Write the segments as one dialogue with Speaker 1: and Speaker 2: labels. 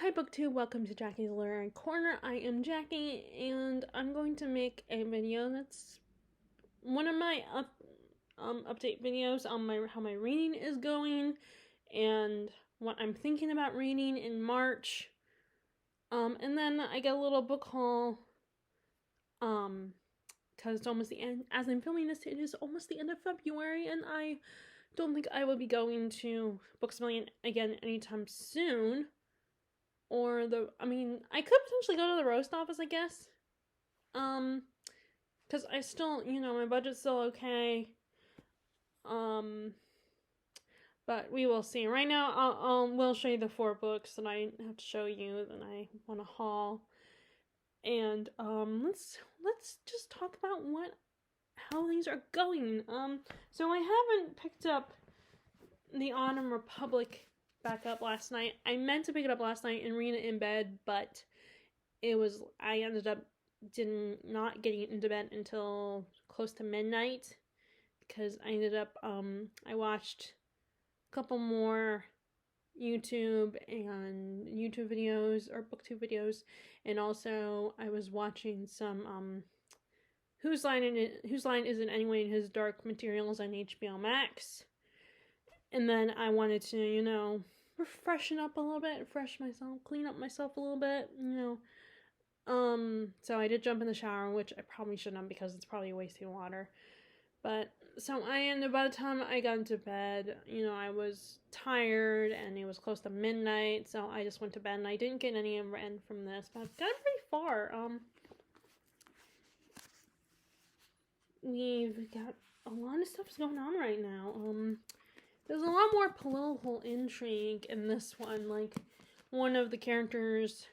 Speaker 1: Hi BookTube, welcome to Jackie's Literary Corner. I am Jackie, and I'm going to make a video that's one of my update videos on how my reading is going, and what I'm thinking about reading in March. And then I get a little book haul, because it's almost the end. As I'm filming this, it is almost the end of February, and I don't think I will be going to Books A Million again anytime soon. I could potentially go to the roast office, I guess. Because I still, my budget's still okay. But we will see. Right now, we'll show you the 4 books that I have to show you that I want to haul. And, let's just talk about how things are going. So I haven't picked up The Autumn Republic back up last night. I meant to pick it up last night and read it in bed, but I ended up not getting into bed until close to midnight, because I ended up, I watched a couple more YouTube videos, or BookTube videos, and also I was watching some, Whose Line Is It Anyway in His Dark Materials on HBO Max. And then I wanted to, freshen up a little bit, clean up myself a little bit, So I did jump in the shower, which I probably shouldn't have because it's probably wasting water. But, so by the time I got into bed, I was tired and it was close to midnight, so I just went to bed and I didn't get any end from this, but I've gotten pretty far. We've got a lot of stuff going on right now. There's a lot more political intrigue in this one. Like, one of the characters,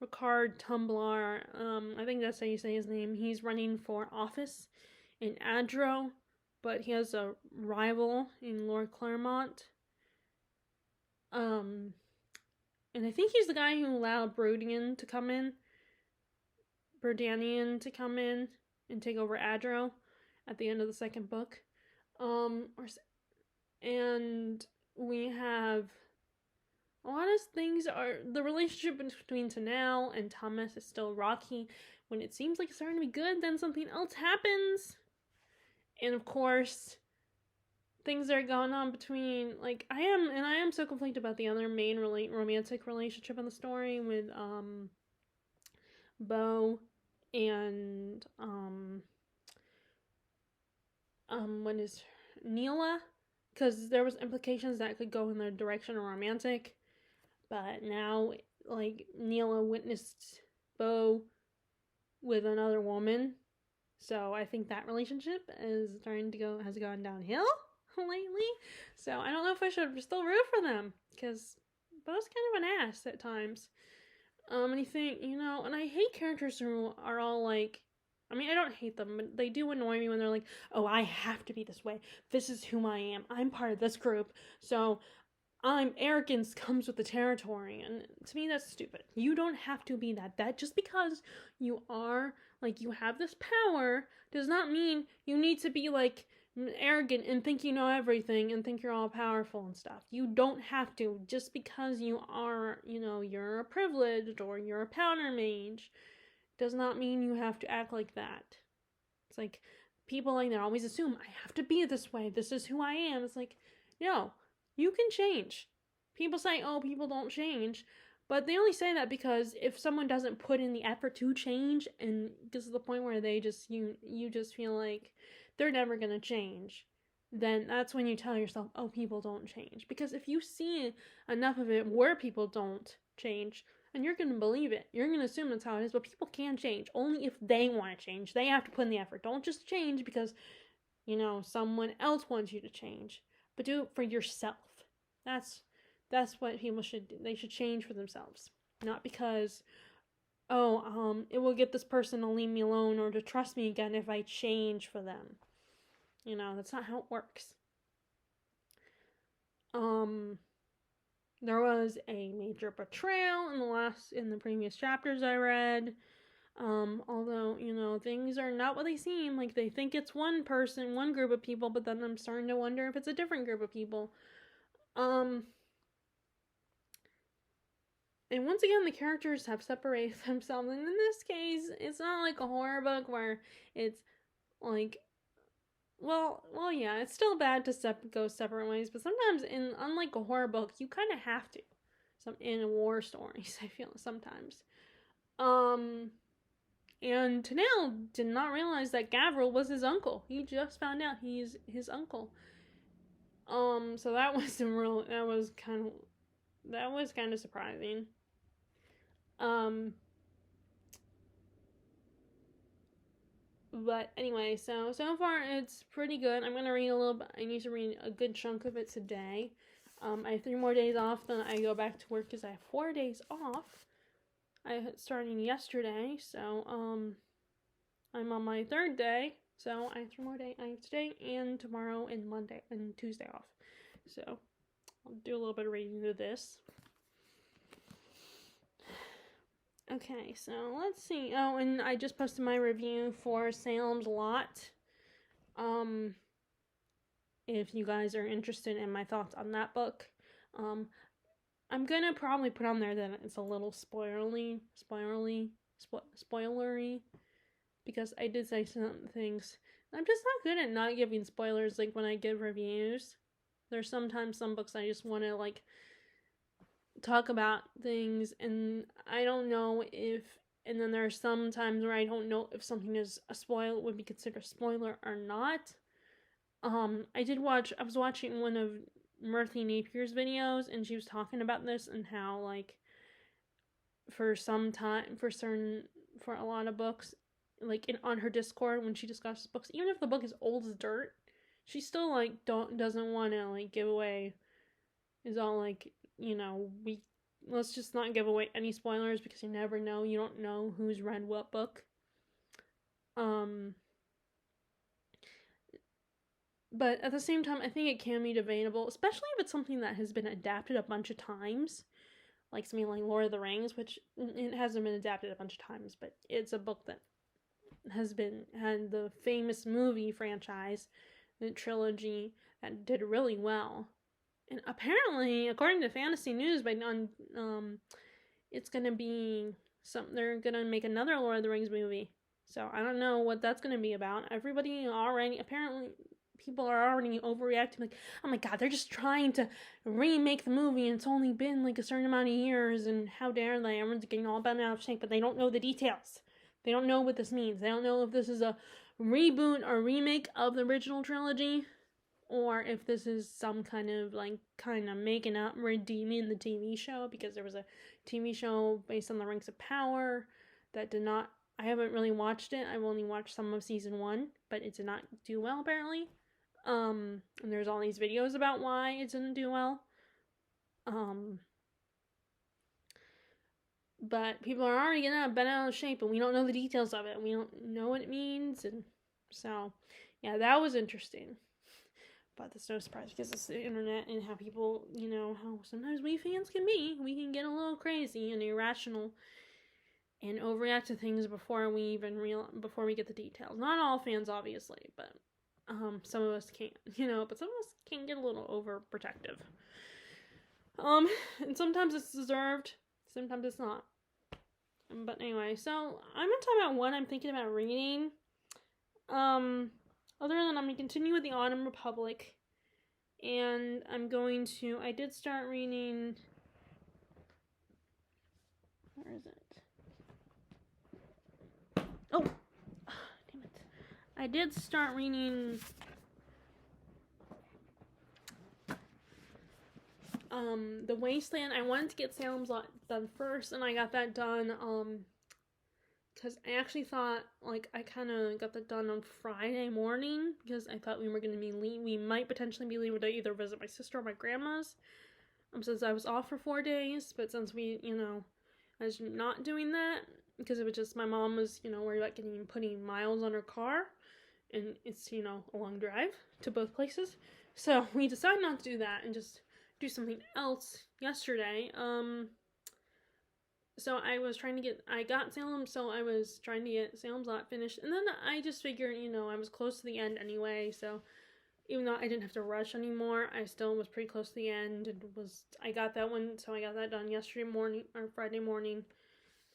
Speaker 1: Ricard Tumblar, I think that's how you say his name, he's running for office in Adro, but he has a rival in Lord Claremont. And I think he's the guy who allowed Brodanian to come in and take over Adro at the end of the second book. And we have a lot of things the relationship between Tanel and Thomas is still rocky. When it seems like it's starting to be good, then something else happens. And of course, things are going on between, I am so conflicted about the other main romantic relationship in the story with Beau and what is Neela, because there was implications that could go in the direction of romantic, but now, Neela witnessed Beau with another woman, so I think that relationship has gone downhill lately. So I don't know if I should still root for them, because Beau's kind of an ass at times. And you think, and I hate characters who are all I don't hate them, but they do annoy me when they're like, oh, I have to be this way. This is who I am. I'm part of this group. So arrogance comes with the territory. And to me, that's stupid. You don't have to be that. That just because you are, you have this power does not mean you need to be, arrogant and think you know everything and think you're all powerful and stuff. You don't have to. Just because you are, you're privileged or you're a powder mage does not mean you have to act like that. It's like, people like that always assume, I have to be this way. This is who I am. It's like, no, you can change. People say, oh, people don't change. But they only say that because if someone doesn't put in the effort to change and gets to the point where they just, you just feel like they're never going to change, then that's when you tell yourself, oh, people don't change. Because if you see enough of it where people don't change, and you're going to believe it. You're going to assume that's how it is, but people can change. Only if they want to change. They have to put in the effort. Don't just change because, someone else wants you to change. But do it for yourself. That's what people should do. They should change for themselves. Not because, it will get this person to leave me alone or to trust me again if I change for them. That's not how it works. There was a major betrayal in the previous chapters I read. Although, things are not what they seem. Like, they think it's one person, one group of people, but then I'm starting to wonder if it's a different group of people. And once again, the characters have separated themselves. And in this case, it's not like a horror book where it's like, well, yeah, it's still bad to go separate ways, but sometimes, unlike a horror book, you kind of have to. In war stories, I feel sometimes. And Tanel did not realize that Gavril was his uncle. He just found out he's his uncle. So that was kind of surprising. But anyway, so far it's pretty good. I'm gonna read a little bit. I need to read a good chunk of it today. I have 3 more days off, then I go back to work because I have 4 days off. Starting yesterday, so I'm on my 3rd day, so I have 3 more days. I have today and tomorrow and Monday and Tuesday off. So I'll do a little bit of reading of this. Okay, so let's see. Oh, and I just posted my review for Salem's Lot. If you guys are interested in my thoughts on that book, I'm gonna probably put on there that it's a little spoilery, because I did say some things. I'm just not good at not giving spoilers, like when I give reviews. There's sometimes some books I just want to like talk about things, and I don't know if, and then there are some times where I don't know if something is a spoil, would be considered a spoiler or not. I was watching one of Murthy Napier's videos, and she was talking about this and how, like, for a lot of books, like on her Discord when she discusses books, even if the book is old as dirt, she still like doesn't want to like give away. Is all like, let's just not give away any spoilers because you never know. You don't know who's read what book. But at the same time, I think it can be debatable, especially if it's something that has been adapted a bunch of times. Like something like Lord of the Rings, which it hasn't been adapted a bunch of times, but it's a book that had the famous movie franchise, the trilogy, that did really well. And apparently, according to Fantasy News, it's gonna be they're gonna make another Lord of the Rings movie. So I don't know what that's gonna be about. Apparently, people are already overreacting, like, oh my god, they're just trying to remake the movie, and it's only been like a certain amount of years, and how dare they? Everyone's getting all bent out of shape, but they don't know the details. They don't know what this means. They don't know if this is a reboot or remake of the original trilogy, or if this is some kind of making up, redeeming the TV show, because there was a TV show based on the Rings of Power that did not, I haven't really watched it. I've only watched some of season 1, but it did not do well, apparently. And there's all these videos about why it didn't do well. But people are already getting bent out of shape, and we don't know the details of it. We don't know what it means, and so, yeah, that was interesting. But that's no surprise because it's the internet and how people, how sometimes we fans can be. We can get a little crazy and irrational and overreact to things before we get the details. Not all fans, obviously, but some of us can't, but some of us can get a little overprotective. And sometimes it's deserved, sometimes it's not. But anyway, so I'm gonna talk about what I'm thinking about reading. Other than I'm going to continue with the Autumn Republic, and I did start reading, where is it? Oh, damn it. I did start reading, The Wasteland. I wanted to get Salem's Lot done first, and I got that done, because I actually thought, I kind of got that done on Friday morning, because I thought we might potentially be leaving to either visit my sister or my grandma's, since I was off for 4 days, but since I was not doing that, because it was just, my mom was, worried about putting miles on her car, and it's, a long drive to both places, so we decided not to do that, and just do something else yesterday. So I was trying to get Salem's Lot finished, and then I just figured, I was close to the end anyway, so even though I didn't have to rush anymore, I still was pretty close to the end, and I got that one, so I got that done yesterday morning, or Friday morning,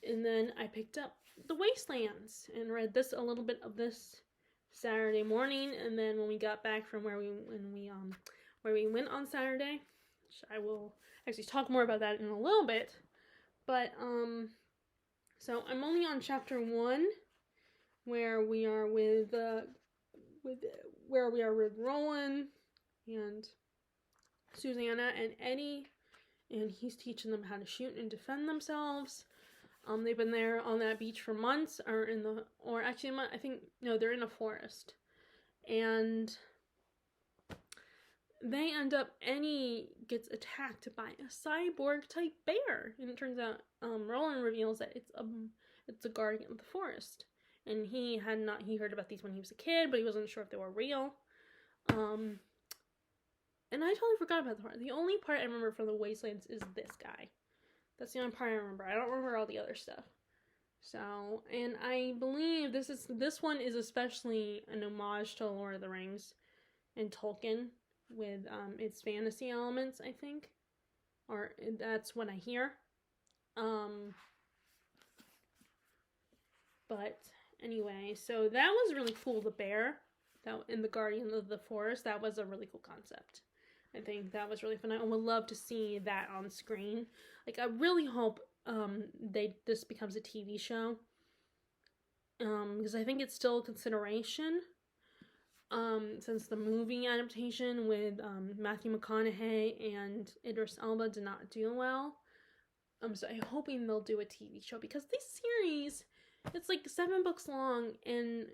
Speaker 1: and then I picked up The Wastelands, and read a little bit of this Saturday morning, and then when we got back from where we went on Saturday, which I will actually talk more about that in a little bit, but, so I'm only on chapter 1, where we are with Rowan and Susanna and Eddie, and he's teaching them how to shoot and defend themselves. They've been there on that beach for months, they're in a forest, and Eddie gets attacked by a cyborg type bear, and it turns out, Roland reveals that it's a guardian of the forest, and he heard about these when he was a kid, but he wasn't sure if they were real, and I totally forgot about the part. The only part I remember from The Wastelands is this guy. That's the only part I remember. I don't remember all the other stuff. So, and I believe this one is especially an homage to Lord of the Rings and Tolkien, with its fantasy elements, I think, or that's what I hear. But anyway, so that was really cool. The bear that in the Guardian of the Forest, that was a really cool concept. I think that was really fun. I would love to see that on screen. Like, I really hope this becomes a TV show, because I think it's still a consideration. Since the movie adaptation with Matthew McConaughey and Idris Elba did not do well. So I'm hoping they'll do a TV show, because this series, it's like 7 books long, and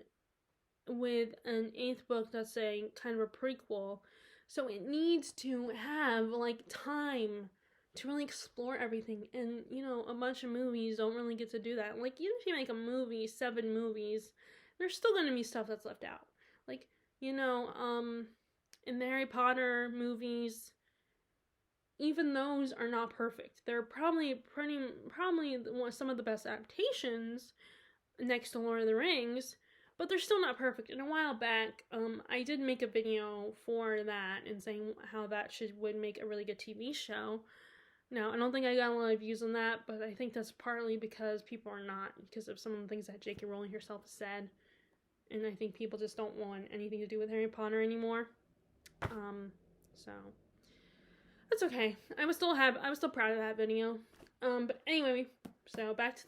Speaker 1: with an 8th book that's a kind of a prequel, so it needs to have like time to really explore everything, and a bunch of movies don't really get to do that. Like, even if you make a movie, 7 movies, there's still going to be stuff that's left out. Like, in the Harry Potter movies, even those are not perfect. They're probably some of the best adaptations next to Lord of the Rings, but they're still not perfect. And a while back, I did make a video for that and saying how that would make a really good TV show. Now, I don't think I got a lot of views on that, but I think that's partly because because of some of the things that J.K. Rowling herself has said. And I think people just don't want anything to do with Harry Potter anymore. So that's okay. I was still proud of that video. But anyway, so back to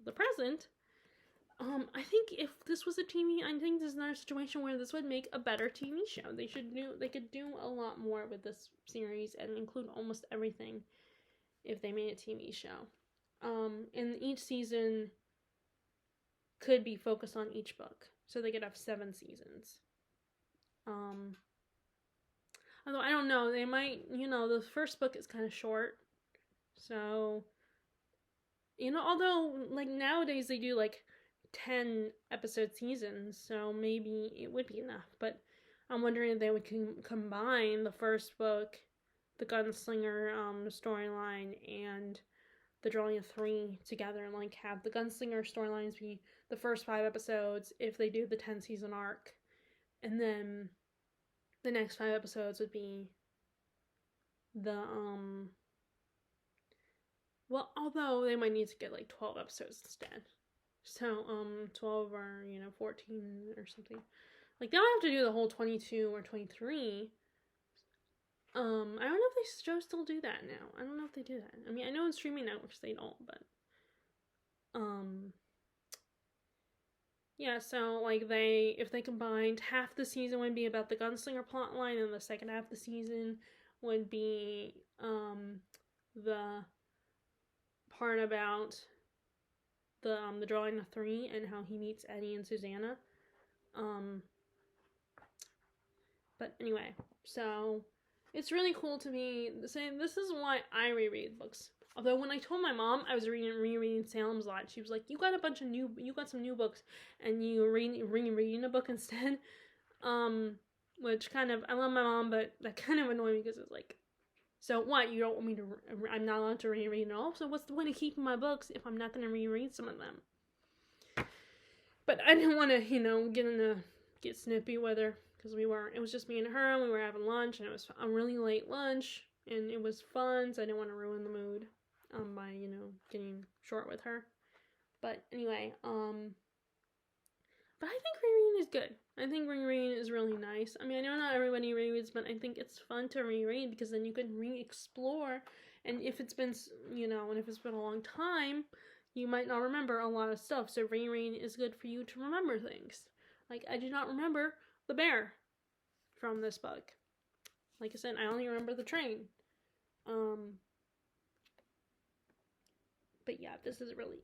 Speaker 1: the present. I think if this was a TV, I think this is another situation where this would make a better TV show. They could do a lot more with this series and include almost everything if they made a TV show. And each season could be focused on each book. So they could have 7 seasons. Although I don't know, they might, the first book is kind of short. So, although like nowadays they do like 10 episode seasons, so maybe it would be enough. But I'm wondering if they would combine the first book, the Gunslinger storyline, and the Drawing of Three together, and like have the Gunslinger storylines be the first 5 episodes if they do the 10 season arc, and then the next 5 episodes would be the although they might need to get like 12 episodes instead. So 12 or 14 or something. Like, they don't have to do the whole 22 or 23. I don't know if they still do that now. I don't know if they do that. I mean, I know in streaming networks they don't, but yeah, so like if they combined, half the season would be about the Gunslinger plotline, and the second half of the season would be the part about the Drawing of Three and how he meets Eddie and Susanna. But anyway, so it's really cool to me. This is why I reread books. Although when I told my mom I was rereading Salem's Lot, she was like, "You got some new books, and you reading a book instead." Which kind of, I love my mom, but that kind of annoyed me because it's like, so what? You don't want me to? I'm not allowed to reread it all. So what's the point of keeping my books if I'm not going to reread some of them? But I didn't want to, get snippy with her, because it was just me and her, and we were having lunch, and it was a really late lunch, and it was fun, so I didn't want to ruin the mood by, getting short with her. But anyway, but I think rereading is good. I think rereading is really nice. I mean, I know not everybody rereads, but I think it's fun to reread because then you can re-explore, and if it's been, and if it's been a long time, you might not remember a lot of stuff, so rereading is good for you to remember things. Like, I do not remember the bear from this book. Like I said, I only remember the train. But yeah, this is really,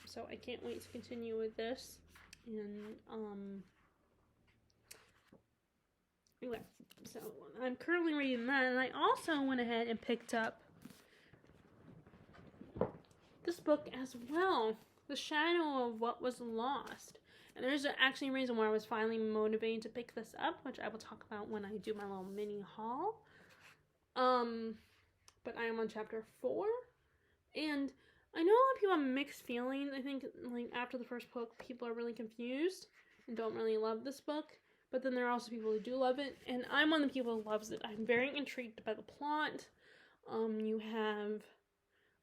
Speaker 1: so I can't wait to continue with this. And, anyway, so I'm currently reading that, and I also went ahead and picked up this book as well, The Shadow of What Was Lost. And there's actually a reason why I was finally motivated to pick this up, which I will talk about when I do my little mini haul. But I am on chapter 4, and I know a lot of people have mixed feelings. I think, like, after the first book, people are really confused and don't really love this book. But then there are also people who do love it, and I'm one of the people who loves it. I'm very intrigued by the plot. You have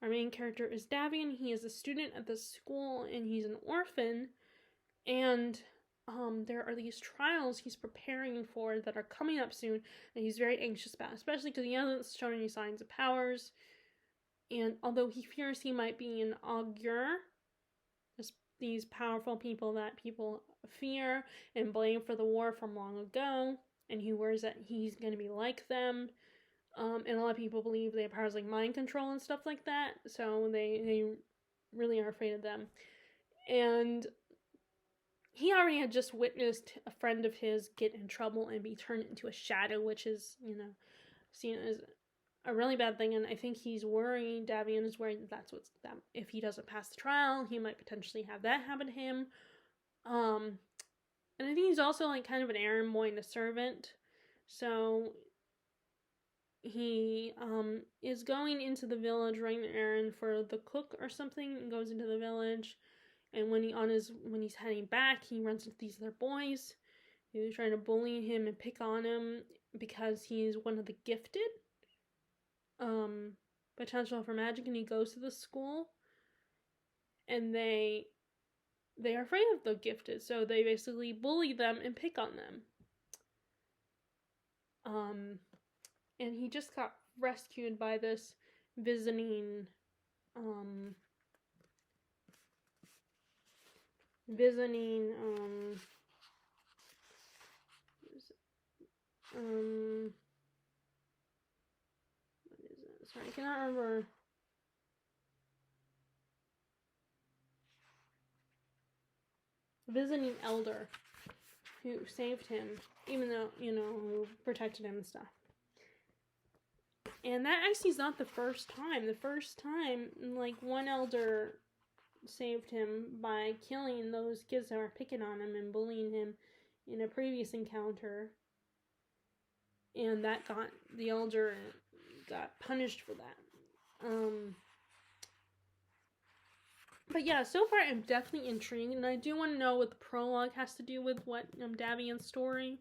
Speaker 1: our main character is Davian. He is a student at this school, and he's an orphan. And there are these trials he's preparing for that are coming up soon, and he's very anxious about, especially because he hasn't shown any signs of powers. And although he fears he might be an augur, these powerful people that people fear and blame for the war from long ago, and he worries that he's going to be like them. And a lot of people believe they have powers like mind control and stuff like that, so they really are afraid of them. And he already had just witnessed a friend of his get in trouble and be turned into a shadow, which is, seen as a really bad thing, and I think he's worried, Davian is worried that if he doesn't pass the trial, he might potentially have that happen to him. And I think he's also, like, kind of an errand boy and a servant, so he is going into the village running an errand for the cook or something, and goes into the village, and when he's heading back, he runs into these other boys who are trying to bully him and pick on him because he's one of the gifted. Potential for magic, and he goes to the school, and they are afraid of the gifted, so they basically bully them and pick on them. And he just got rescued by this visiting sorry, I cannot remember. Visiting elder who saved him, even though, who protected him and stuff. And that actually is not the first time. The first time, like, one elder saved him by killing those kids that were picking on him and bullying him in a previous encounter. And the elder got punished for that. But yeah, so far I'm definitely intrigued, and I do want to know what the prologue has to do with what Davian's story.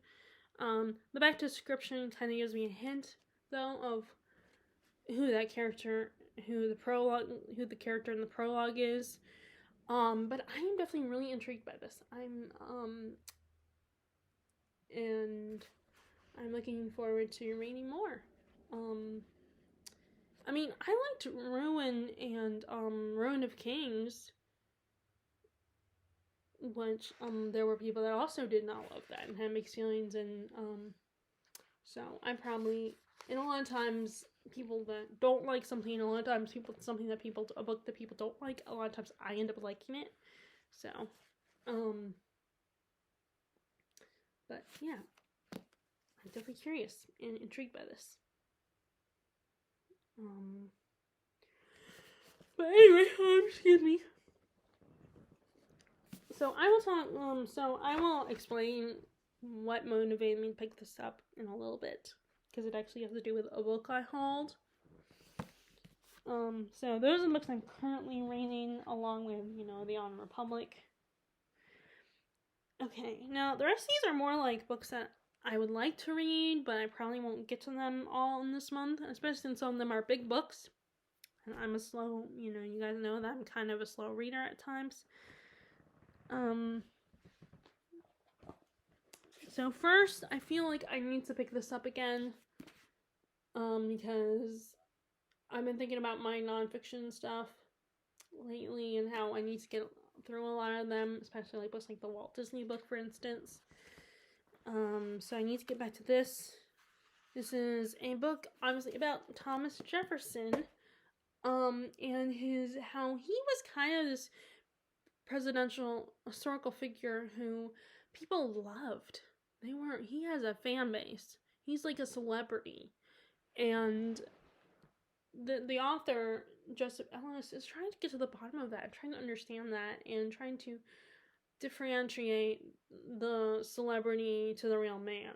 Speaker 1: The back description kind of gives me a hint, though, of who the character in the prologue is. But I am definitely really intrigued by this. And I'm looking forward to reading more. I mean, I liked Ruin and Ruin of Kings, which there were people that also did not love that and had mixed feelings, and so I'm probably, and a lot of times people that don't like something, a lot of times a book that people don't like, a lot of times I end up liking it. So but yeah, I'm definitely curious and intrigued by this. But anyway, excuse me. So I will explain what motivated me to pick this up in a little bit, because it actually has to do with a book I hauled. So those are the books I'm currently reading, along with, The Honor Republic. Okay, now the rest of these are more like books that I would like to read, but I probably won't get to them all in this month, especially since some of them are big books. And I'm a slow, you guys know that I'm kind of a slow reader at times. So first, I feel like I need to pick this up again, because I've been thinking about my nonfiction stuff lately and how I need to get through a lot of them, especially like books like the Walt Disney book, for instance. So I need to get back to this. This is a book, obviously, about Thomas Jefferson, and how he was kind of this presidential historical figure who people loved. He has a fan base. He's like a celebrity. And the author, Joseph Ellis, is trying to get to the bottom of that, trying to understand that, and trying to differentiate the celebrity to the real man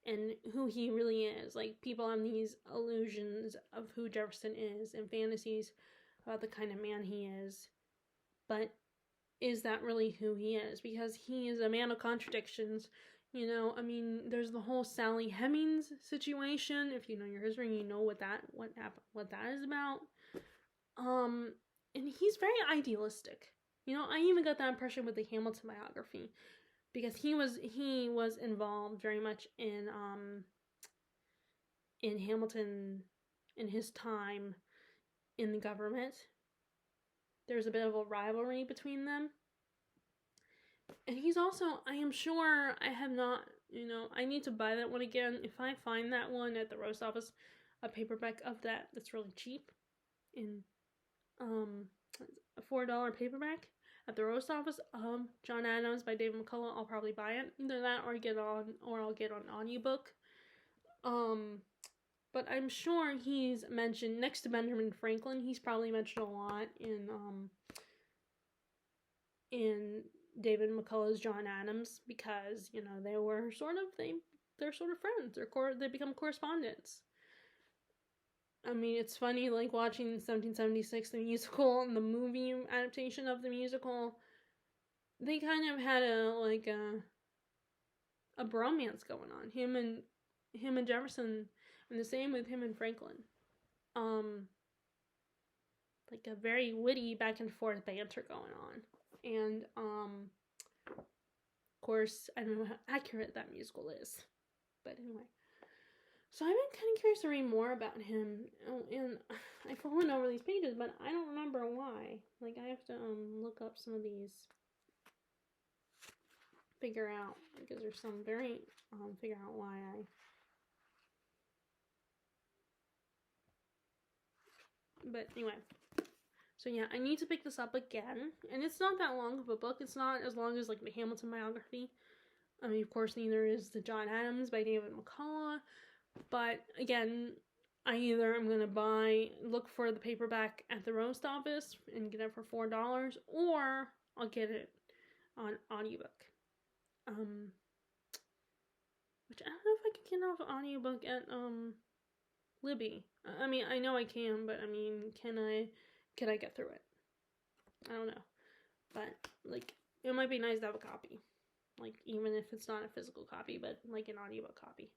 Speaker 1: and who he really is. Like, people have these illusions of who Jefferson is and fantasies about the kind of man he is, but is that really who he is? Because he is a man of contradictions. There's the whole Sally Hemings situation. If you know your history, you know what that is about. And he's very idealistic. I even got that impression with the Hamilton biography, because he was involved very much in Hamilton in his time in the government. There's a bit of a rivalry between them. And he's also, I am sure, I have not, I need to buy that one again. If I find that one at the roast office, a paperback of that's really cheap, in a $4 paperback at the roast office, John Adams by David McCullough, I'll probably buy it. Either that or I'll get on audiobook. But I'm sure he's mentioned next to Benjamin Franklin. He's probably mentioned a lot in David McCullough's John Adams, because they're sort of friends. They become correspondents. It's funny, like, watching 1776, the musical, and the movie adaptation of the musical. They kind of had a bromance going on. Him and Jefferson, and the same with him and Franklin. Like a very witty back and forth banter going on. And, of course, I don't know how accurate that musical is. But anyway. So I've been kind of curious to read more about him. And I've fallen over these pages, but I don't remember why. Like, I have to look up some of these. Figure out. Because there's some very, figure out why But anyway. So yeah, I need to pick this up again. And it's not that long of a book. It's not as long as like the Hamilton biography. Of course, neither is the John Adams by David McCullough. But again, I'm going to look for the paperback at the roast office and get it for $4, or I'll get it on audiobook. Which I don't know if I can get off audiobook at Libby. I know I can, but can I get through it? I don't know. But, like, it might be nice to have a copy. Like, even if it's not a physical copy, but, like, an audiobook copy.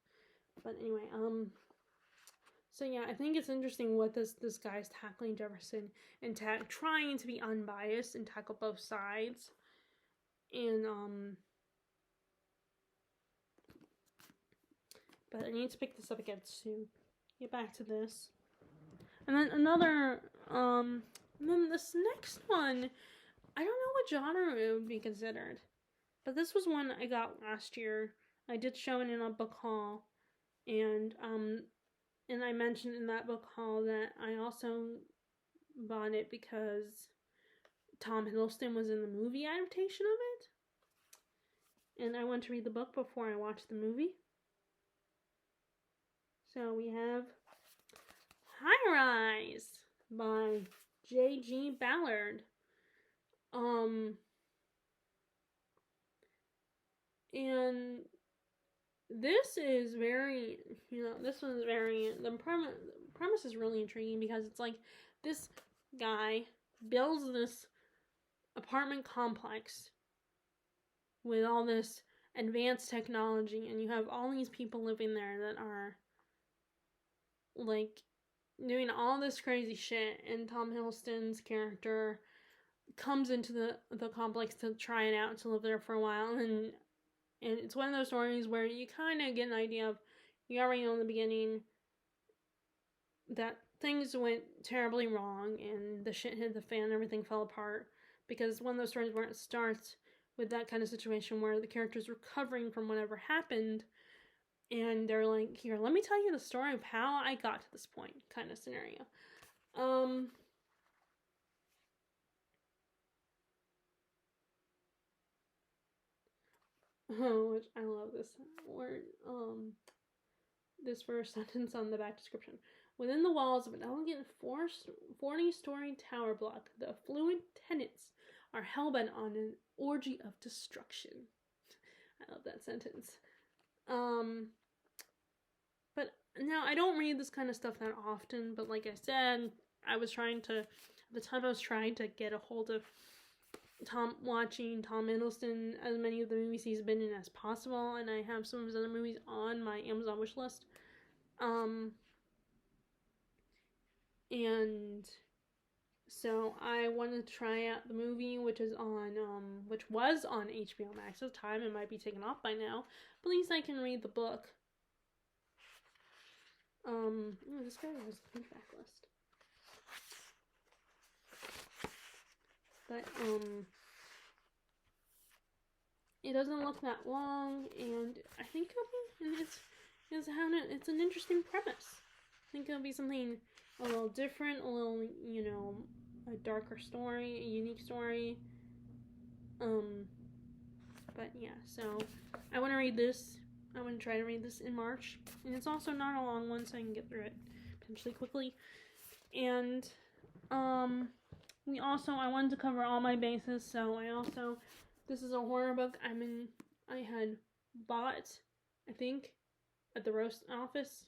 Speaker 1: But anyway, so yeah, I think it's interesting what this guy's tackling Jefferson and trying to be unbiased and tackle both sides. And, but I need to pick this up again to get back to this. And then and then this next one, I don't know what genre it would be considered. But this was one I got last year. I did show it in a book haul. And I mentioned in that book haul that I also bought it because Tom Hiddleston was in the movie adaptation of it. And I went to read the book before I watched the movie. So we have High Rise by J.G. Ballard. And this is very, the premise is really intriguing, because it's like this guy builds this apartment complex with all this advanced technology, and you have all these people living there that are like doing all this crazy shit, and Tom Hiddleston's character comes into the complex to try it out, to live there for a while, and it's one of those stories where you kind of get an idea of, you already know in the beginning that things went terribly wrong and the shit hit the fan and everything fell apart, because one of those stories where it starts with that kind of situation where the character's recovering from whatever happened, and they're like, here, let me tell you the story of how I got to this point, kind of scenario. Which I love this word, this first sentence on the back description. Within the walls of an elegant 40-story tower block, the affluent tenants are hellbent on an orgy of destruction. I love that sentence. But now, I don't read this kind of stuff that often, but like I said, at the time I was trying to get a hold of watching Tom Hiddleston, as many of the movies he's been in as possible, and I have some of his other movies on my Amazon wish list. And so I wanted to try out the movie, which was on HBO Max at the time. It might be taken off by now, but at least I can read the book. This guy has a huge backlist. But, it doesn't look that long, and I think it's an interesting premise. I think it'll be something a little different, a little, a darker story, a unique story. But yeah, so I want to read this. I want to try to read this in March, and it's also not a long one, so I can get through it potentially quickly. And I wanted to cover all my bases, so this is a horror book I had bought, I think, at the roast office.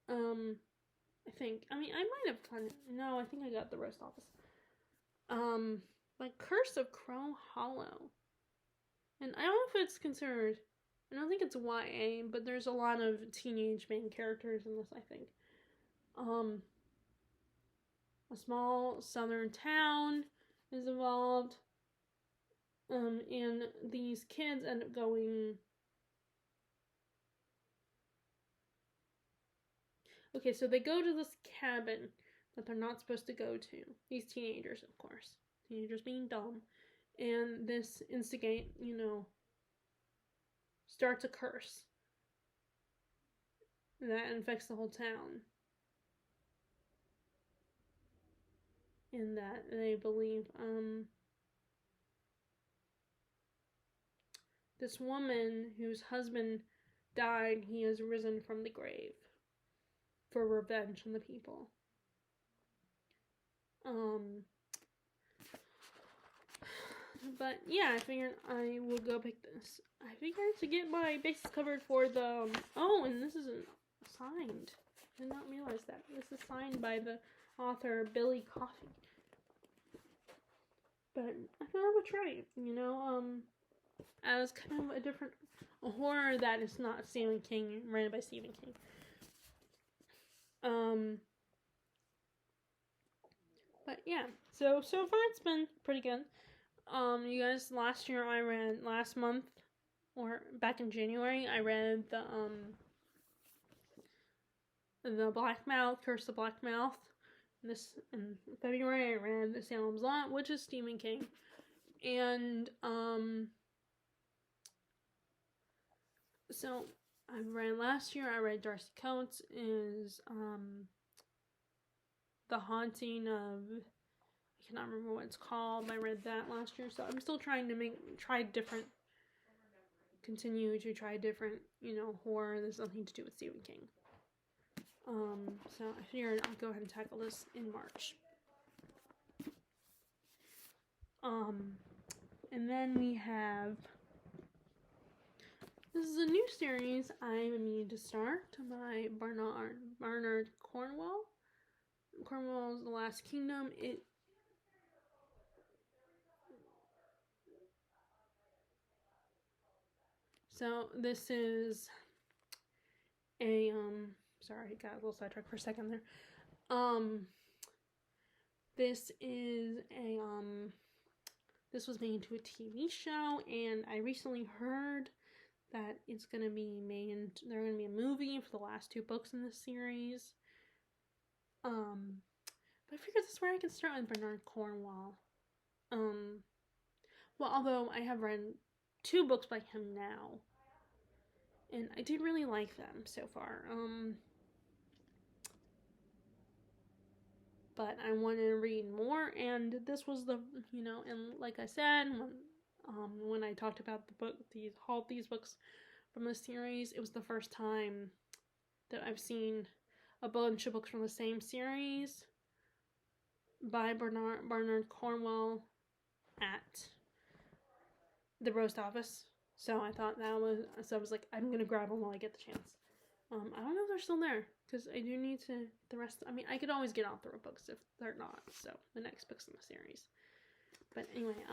Speaker 1: I think. I might have gotten it. No, I think I got the roast office. Like Curse of Crow Hollow. And I don't know if it's considered, I don't think it's YA, but there's a lot of teenage main characters in this, I think. A small southern town is involved. And these kids end up going... Okay, so they go to this cabin that they're not supposed to go to. These teenagers, of course. Teenagers being dumb. And this starts a curse that infects the whole town. And that they believe, this woman whose husband died, he has risen from the grave for revenge on the people. But yeah, I figured I will go pick this. I figured to get my bases covered for the... and this isn't signed. I did not realize that. This is signed by the author, Billy Coffey. But I thought I would try it, as kind of a horror that is not Stephen King, written by Stephen King. But yeah, so far it's been pretty good. You guys, last month, or back in January, I read the Black Mouth, Curse of Black Mouth. In February, I read The Salem's Lot, which is Stephen King. And, so last year, I read Darcy Coates' The Haunting of, I cannot remember what it's called. I read that last year, so I'm still trying to continue to try different, horror. There's nothing to do with Stephen King. So I figured I'll go ahead and tackle this in March. And then we have, this is a new series I'm meaning to start by Bernard Cornwell. Cornwell's The Last Kingdom. So this is a sorry, I got a little sidetracked for a second there. This is a this was made into a TV show, and I recently heard that it's gonna be made. There's gonna be a movie for the last 2 books in this series. But I figured this is where I can start with Bernard Cornwell. Well, although I have read 2 books by him now, and I did really like them so far. But I wanted to read more, and this was the, and like I said, when I talked about the book, these books from the series, it was the first time that I've seen a bunch of books from the same series by Bernard Cornwell at the Roast Office. So I thought I was like, I'm gonna grab them while I get the chance. I don't know if they're still there, because I do need to, I could always get out the books if they're not, so the next books in the series. But anyway,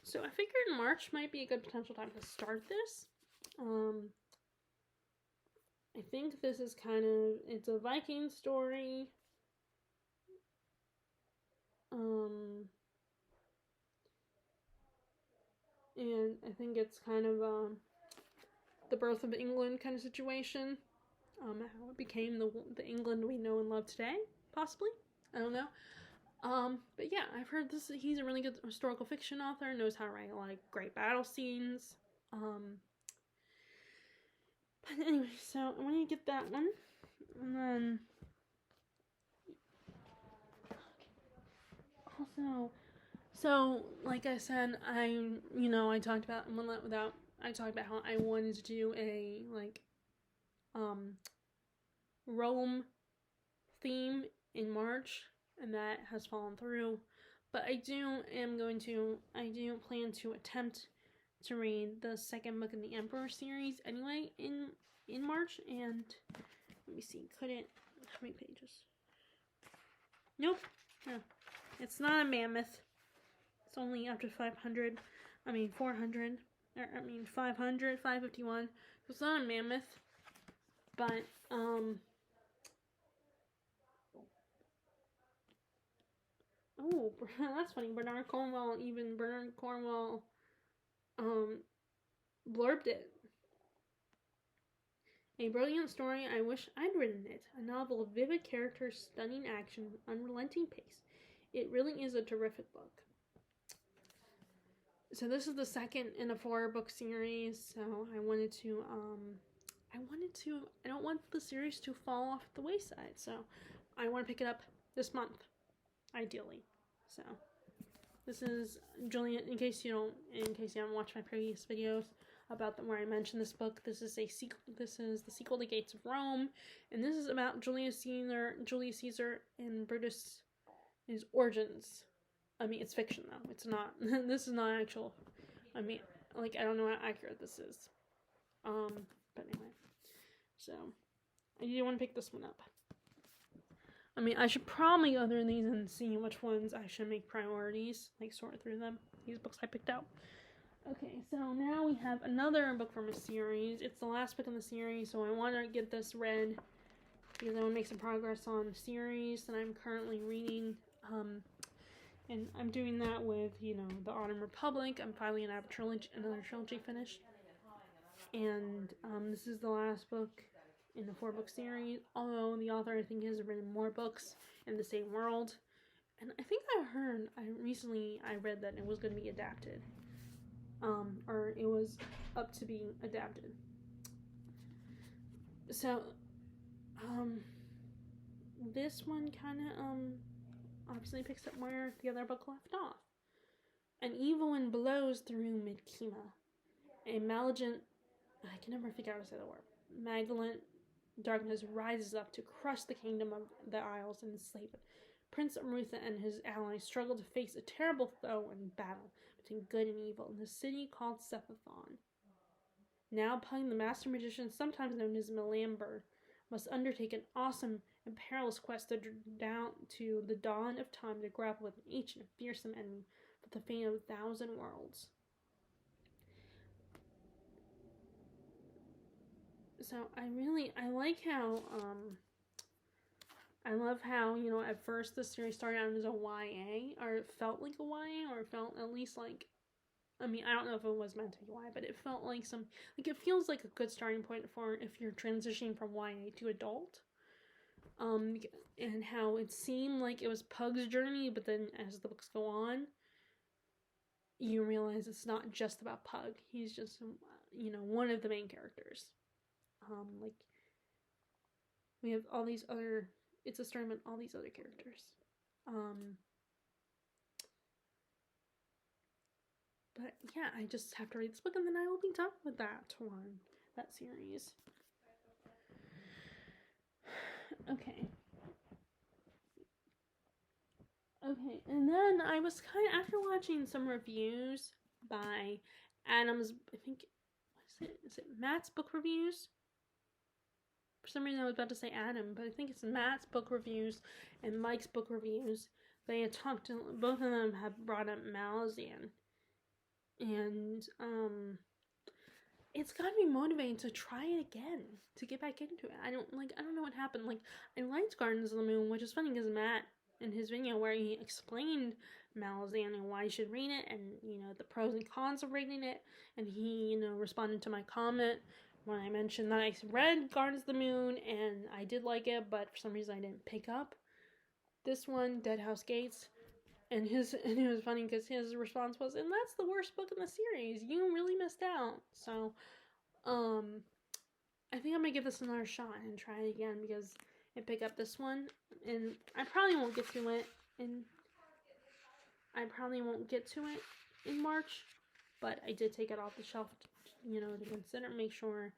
Speaker 1: so I figured March might be a good potential time to start this. I think this is it's a Viking story. And I think it's kind of, the birth of England kind of situation. How it became the England we know and love today, possibly. I don't know. But yeah, I've heard he's a really good historical fiction author, knows how to write like great battle scenes. But anyway, so I want to get that one. And then also, so like I said, I talked about how I wanted to do a Rome theme in March, and that has fallen through. But I do plan to attempt to read the second book in the Emperor series anyway in March. And let me see, how many pages? Nope. No. It's not a mammoth. It's only up to 400. 500, 551. So it's not a mammoth. But, oh, that's funny. Bernard Cornwell blurbed it. A brilliant story. I wish I'd written it. A novel of vivid characters, stunning action, unrelenting pace. It really is a terrific book. So this is the second in a 4-book series. So I don't want the series to fall off the wayside. So I want to pick it up this month, ideally. So this is Julian. In case you haven't watched my previous videos about them where I mentioned this book, this is the sequel to Gates of Rome, and this is about Julius Caesar and Brutus' origins. It's fiction though. It's not. This is not actual. I don't know how accurate this is. But anyway, so I do want to pick this one up. I should probably go through these and see which ones I should make priorities, sort through them. These books I picked out. Okay, so now we have another book from a series. It's the last book in the series, so I want to get this read because I want to make some progress on the series that I'm currently reading. And I'm doing that with, the Autumn Republic. I'm finally another trilogy finished. And this is the last book in the 4-book series, although the author, I think, has written more books in the same world. And I think I read that it was going to be adapted. Or it was up to being adapted. So, this one kind of, obviously picks up where the other book left off. An evil wind blows through Midkema. A malignant, I can never figure out how to say the word, malevolent darkness rises up to crush the kingdom of the Isles and enslave it. Prince Amrutha and his allies struggle to face a terrible foe in battle between good and evil in the city called Sephathon. Now Pung, the master magician, sometimes known as Melamber, must undertake an awesome and perilous quest to the dawn of time to grapple with an ancient and fearsome enemy for the fate of 1,000 worlds. So I like how I love how, you know, at first the series started out as a YA, or it felt like a YA, or it felt at least like, I mean, I don't know if it was meant to be YA, but it felt like it feels like a good starting point for if you're transitioning from YA to adult. And how it seemed like it was Pug's journey, but then as the books go on, you realize it's not just about Pug. He's just, you know, one of the main characters. Like, we have all these other, it's a story about all these other characters. But yeah, I just have to read this book and then I will be done with that one, that series. Okay. Okay, and then I was after watching some reviews by Adam's, I think, is it Matt's Book Reviews? For some reason I was about to say Adam, but I think it's Matt's Book Reviews and Mike's Book Reviews. They had both of them have brought up Malazan. And, it's got me motivated to try it again, to get back into it. I don't know what happened. Like, I liked Gardens of the Moon, which is funny because Matt, in his video where he explained Malazan and why you should read it, and, you know, the pros and cons of reading it, and he, you know, responded to my comment when I mentioned that I read Gardens of the Moon, and I did like it, but for some reason I didn't pick up this one, Dead House Gates. And it was funny because his response was, and that's the worst book in the series. You really missed out. So, I think I'm gonna give this another shot and try it again because I pick up this one, and I probably won't get to it in March, but I did take it off the shelf, you know, to consider, make sure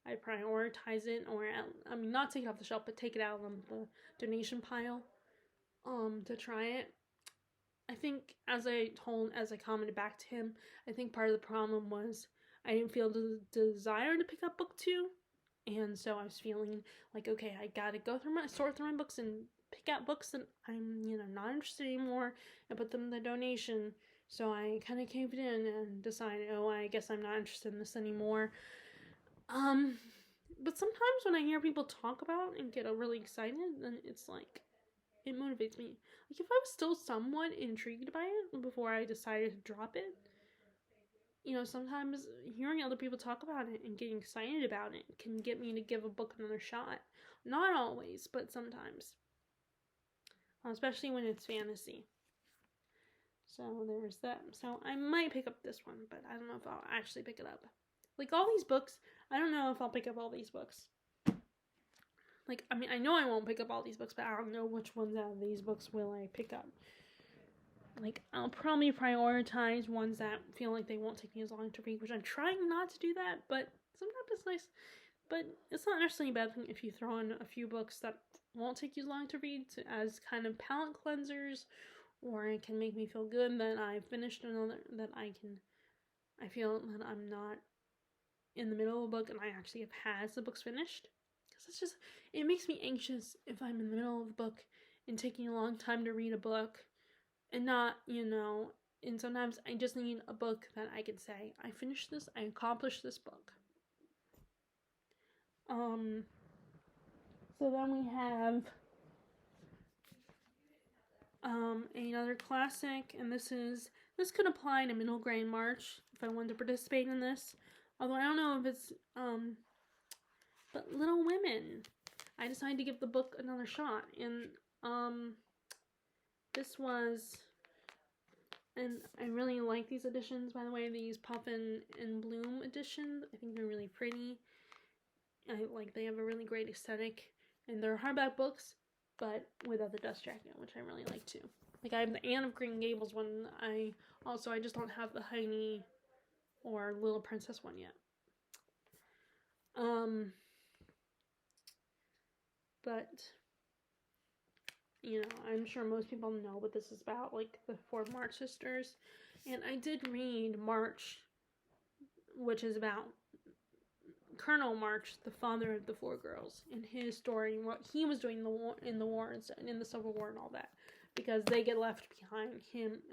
Speaker 1: I prioritize it, or not take it off the shelf, but take it out of the donation pile, to try it. I think, as I commented back to him, I think part of the problem was I didn't feel the desire to pick up book 2, and so I was feeling like, okay, I gotta sort through my books and pick out books that I'm, you know, not interested anymore and put them in the donation. So I kind of caved in and decided, oh, I guess I'm not interested in this anymore. But sometimes when I hear people talk about and get really excited, then it's like, it motivates me. Like, if I was still somewhat intrigued by it before I decided to drop it, you know, sometimes hearing other people talk about it and getting excited about it can get me to give a book another shot. Not always, but sometimes. Especially when it's fantasy. So there's that. So I might pick up this one, but I don't know if I'll actually pick it up. Like, all these books, I don't know if I'll pick up all these books. Like, I mean, I know I won't pick up all these books, but I don't know which ones out of these books will I pick up. Like, I'll probably prioritize ones that feel like they won't take me as long to read, which I'm trying not to do that, but sometimes it's nice. But it's not necessarily a bad thing if you throw in a few books that won't take you as long to read as kind of palate cleansers, or it can make me feel good that I've finished another, that I feel that I'm not in the middle of a book and I actually have had the books finished. Because it makes me anxious if I'm in the middle of a book and taking a long time to read a book and not, you know, and sometimes I just need a book that I can say, I finished this, I accomplished this book. So then we have another classic, and this could apply to middle grade March if I wanted to participate in this. Although I don't know if it's but Little Women. I decided to give the book another shot, and this was, and I really like these editions, by the way, these Puffin and Bloom editions. I think they're really pretty. They have a really great aesthetic, and they're hardback books, but without the dust jacket, which I really like too. Like, I have the Anne of Green Gables one. I just don't have the Heidi or Little Princess one yet. But, you know, I'm sure most people know what this is about, like the 4 March sisters. And I did read March, which is about Colonel March, the father of the 4 girls, and his story and what he was doing in the war and in the Civil War and all that. Because they get left behind.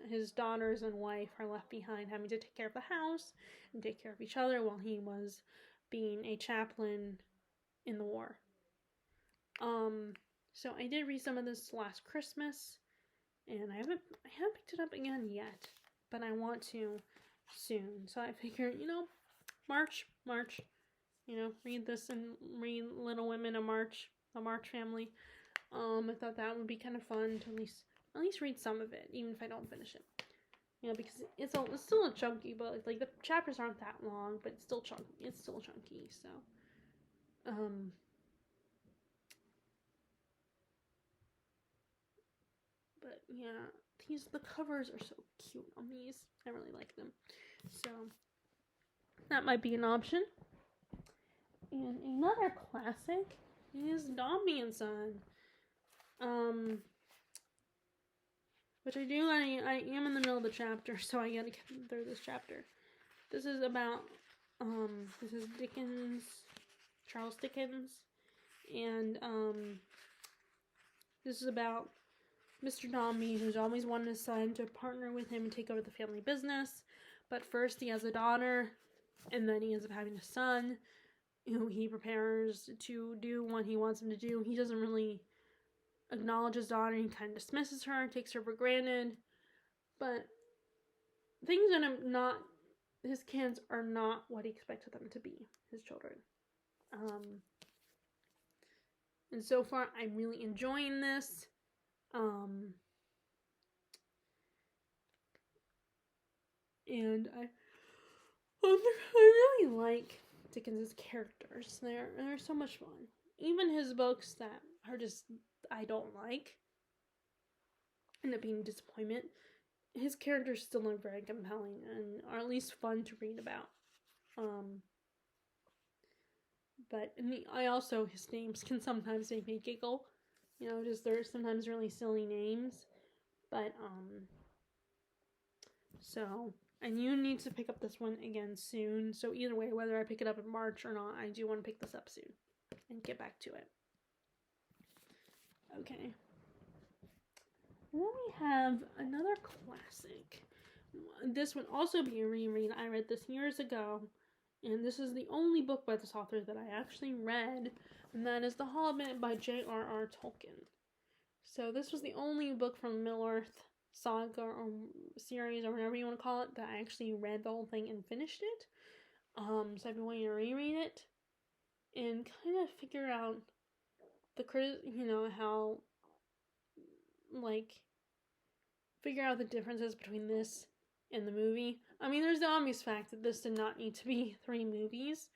Speaker 1: His daughters and wife are left behind, having to take care of the house and take care of each other while he was being a chaplain in the war. So I did read some of this last Christmas, and I haven't picked it up again yet, but I want to soon. So I figure, March, read this and read Little Women of March, the March Family. I thought that would be kind of fun to at least read some of it, even if I don't finish it. Because it's still a chunky book. Like, the chapters aren't that long, but it's still chunky. So, but yeah, the covers are so cute on these. I really like them. So that might be an option. And another classic is Dombey and Son. Which I am in the middle of the chapter, so I gotta get through this chapter. This is about, this is Dickens, Charles Dickens, and, this is about Mr. Dombey, who's always wanted his son to partner with him and take over the family business, but first he has a daughter, and then he ends up having a son, who he prepares to do what he wants him to do. He doesn't really acknowledge his daughter. He kind of dismisses her, takes her for granted, but things his kids are not what he expected them to be, his children. And so far, I'm really enjoying this. And I really like Dickens's characters. They're so much fun. Even his books that are just, I don't like, end up being a disappointment. His characters still are very compelling and are at least fun to read about. But his names can sometimes make me giggle. They're sometimes really silly names. But, so, and you need to pick up this one again soon. So either way, whether I pick it up in March or not, I do want to pick this up soon and get back to it. Okay. And then we have another classic. This would also be a reread. I read this years ago, and this is the only book by this author that I actually read, and that is The Hobbit by J.R.R. Tolkien. So this was the only book from Middle-earth saga or series or whatever you want to call it that I actually read the whole thing and finished it. So I've been wanting to reread it and kind of figure out figure out the differences between this and the movie. I mean, there's the obvious fact that this did not need to be 3 movies.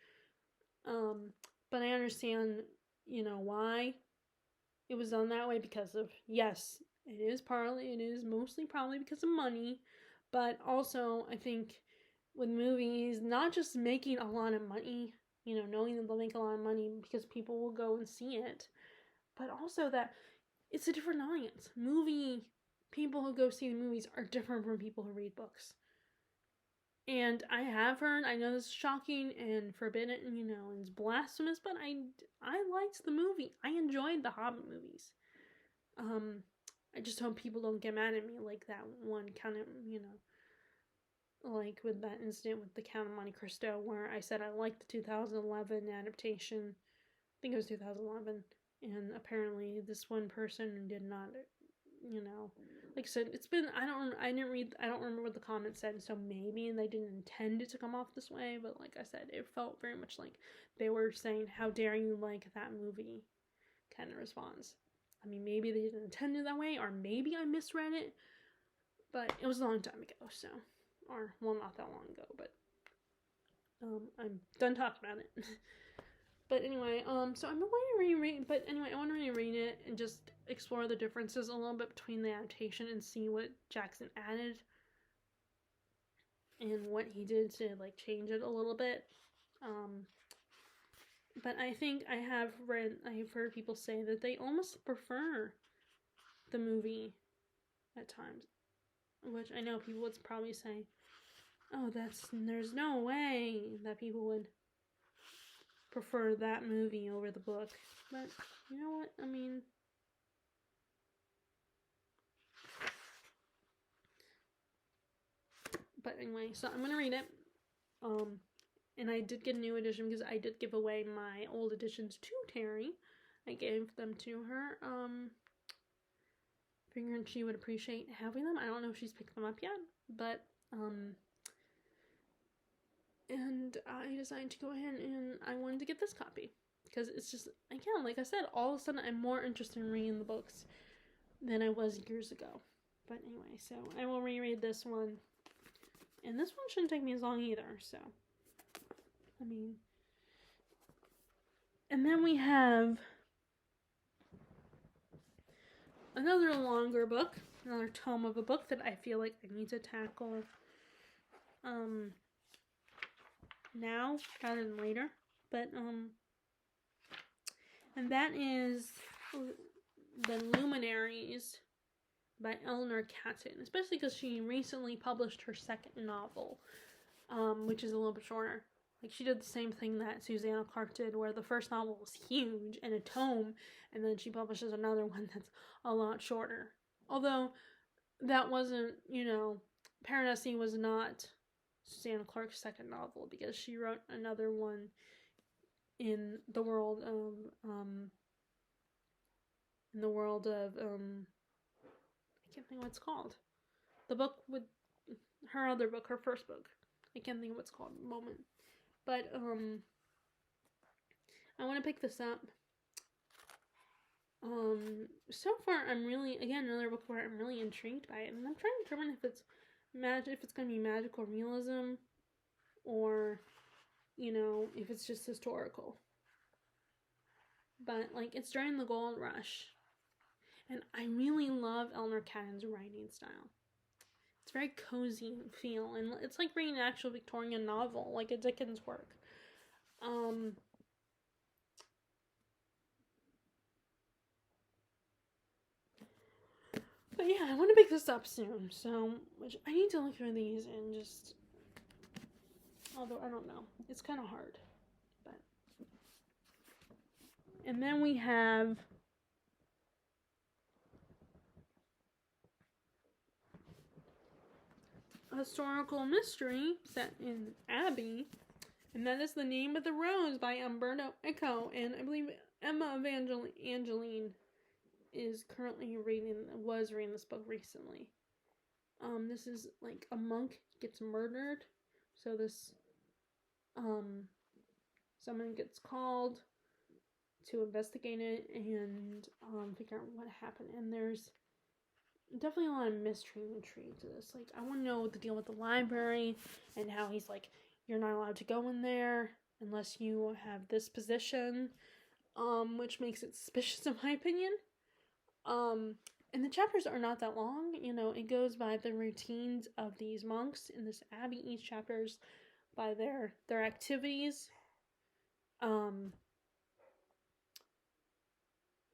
Speaker 1: But I understand, why it was done that way because of, yes, it is mostly probably because of money, but also I think with movies, not just making a lot of money, knowing that they'll make a lot of money because people will go and see it, but also that it's a different audience. People who go see the movies are different from people who read books. And I know this is shocking and forbidden, and it's blasphemous, but I liked the movie. I enjoyed the Hobbit movies. I just hope people don't get mad at me like that one kind of, like with that incident with the Count of Monte Cristo where I said I liked the 2011 adaptation. I think it was 2011. And apparently this one person did not, like I said, it's been, I don't remember what the comment said, so maybe they didn't intend it to come off this way, but like I said, it felt very much like they were saying, how dare you like that movie kind of response. I mean, maybe they didn't intend it that way, or maybe I misread it, but it was a long time ago, not that long ago, but I'm done talking about it. But anyway, so I'm going to reread, but anyway, I want to reread it and just explore the differences a little bit between the adaptation and see what Jackson added and what he did to, like, change it a little bit. But I think I've heard people say that they almost prefer the movie at times, which I know people would probably say, oh, there's no way that people would prefer that movie over the book. But you know what? I mean, but anyway, so I'm gonna read it. And I did get a new edition because I did give away my old editions to Terry. I gave them to her. Figuring she would appreciate having them. I don't know if she's picked them up yet, but and I decided to go ahead and I wanted to get this copy because it's just, again, like I said, all of a sudden I'm more interested in reading the books than I was years ago. But anyway, so I will reread this one, and this one shouldn't take me as long either. So, I mean, and then we have another longer book, another tome of a book that I feel like I need to tackle now rather than later. But and that is The Luminaries by Eleanor Catton, especially because she recently published her second novel, which is a little bit shorter. Like, she did the same thing that Susanna Clark did, where the first novel was huge and a tome, and then she publishes another one that's a lot shorter. Although, that wasn't, Paradise was not Susanna Clark's second novel, because she wrote another one in the world of, I can't think of what it's called. The book with, her other book, her first book. I can't think of what it's called at the moment. But, I want to pick this up. So far, I'm really, again, another book where I'm really intrigued by it. And I'm trying to determine if it's going to be magical realism, or, if it's just historical. But, like, it's during the Gold Rush. And I really love Eleanor Catton's writing style. It's very cozy feel, and it's like reading an actual Victorian novel, like a Dickens work. But yeah, I want to pick this up soon, so I need to look through these and just, although I don't know, it's kind of hard. But, and then we have a historical mystery set in Abbey, and that is The Name of the Rose by Umberto Eco, and I believe Emma Evangeline was reading this book recently. This is like a monk gets murdered, so this, someone gets called to investigate it and, figure out what happened, and there's definitely a lot of mystery and intrigue to this. Like, I want to know the deal with the library, and how he's like, you're not allowed to go in there unless you have this position, which makes it suspicious in my opinion. And the chapters are not that long, it goes by the routines of these monks in this abbey. Each chapter's by their activities.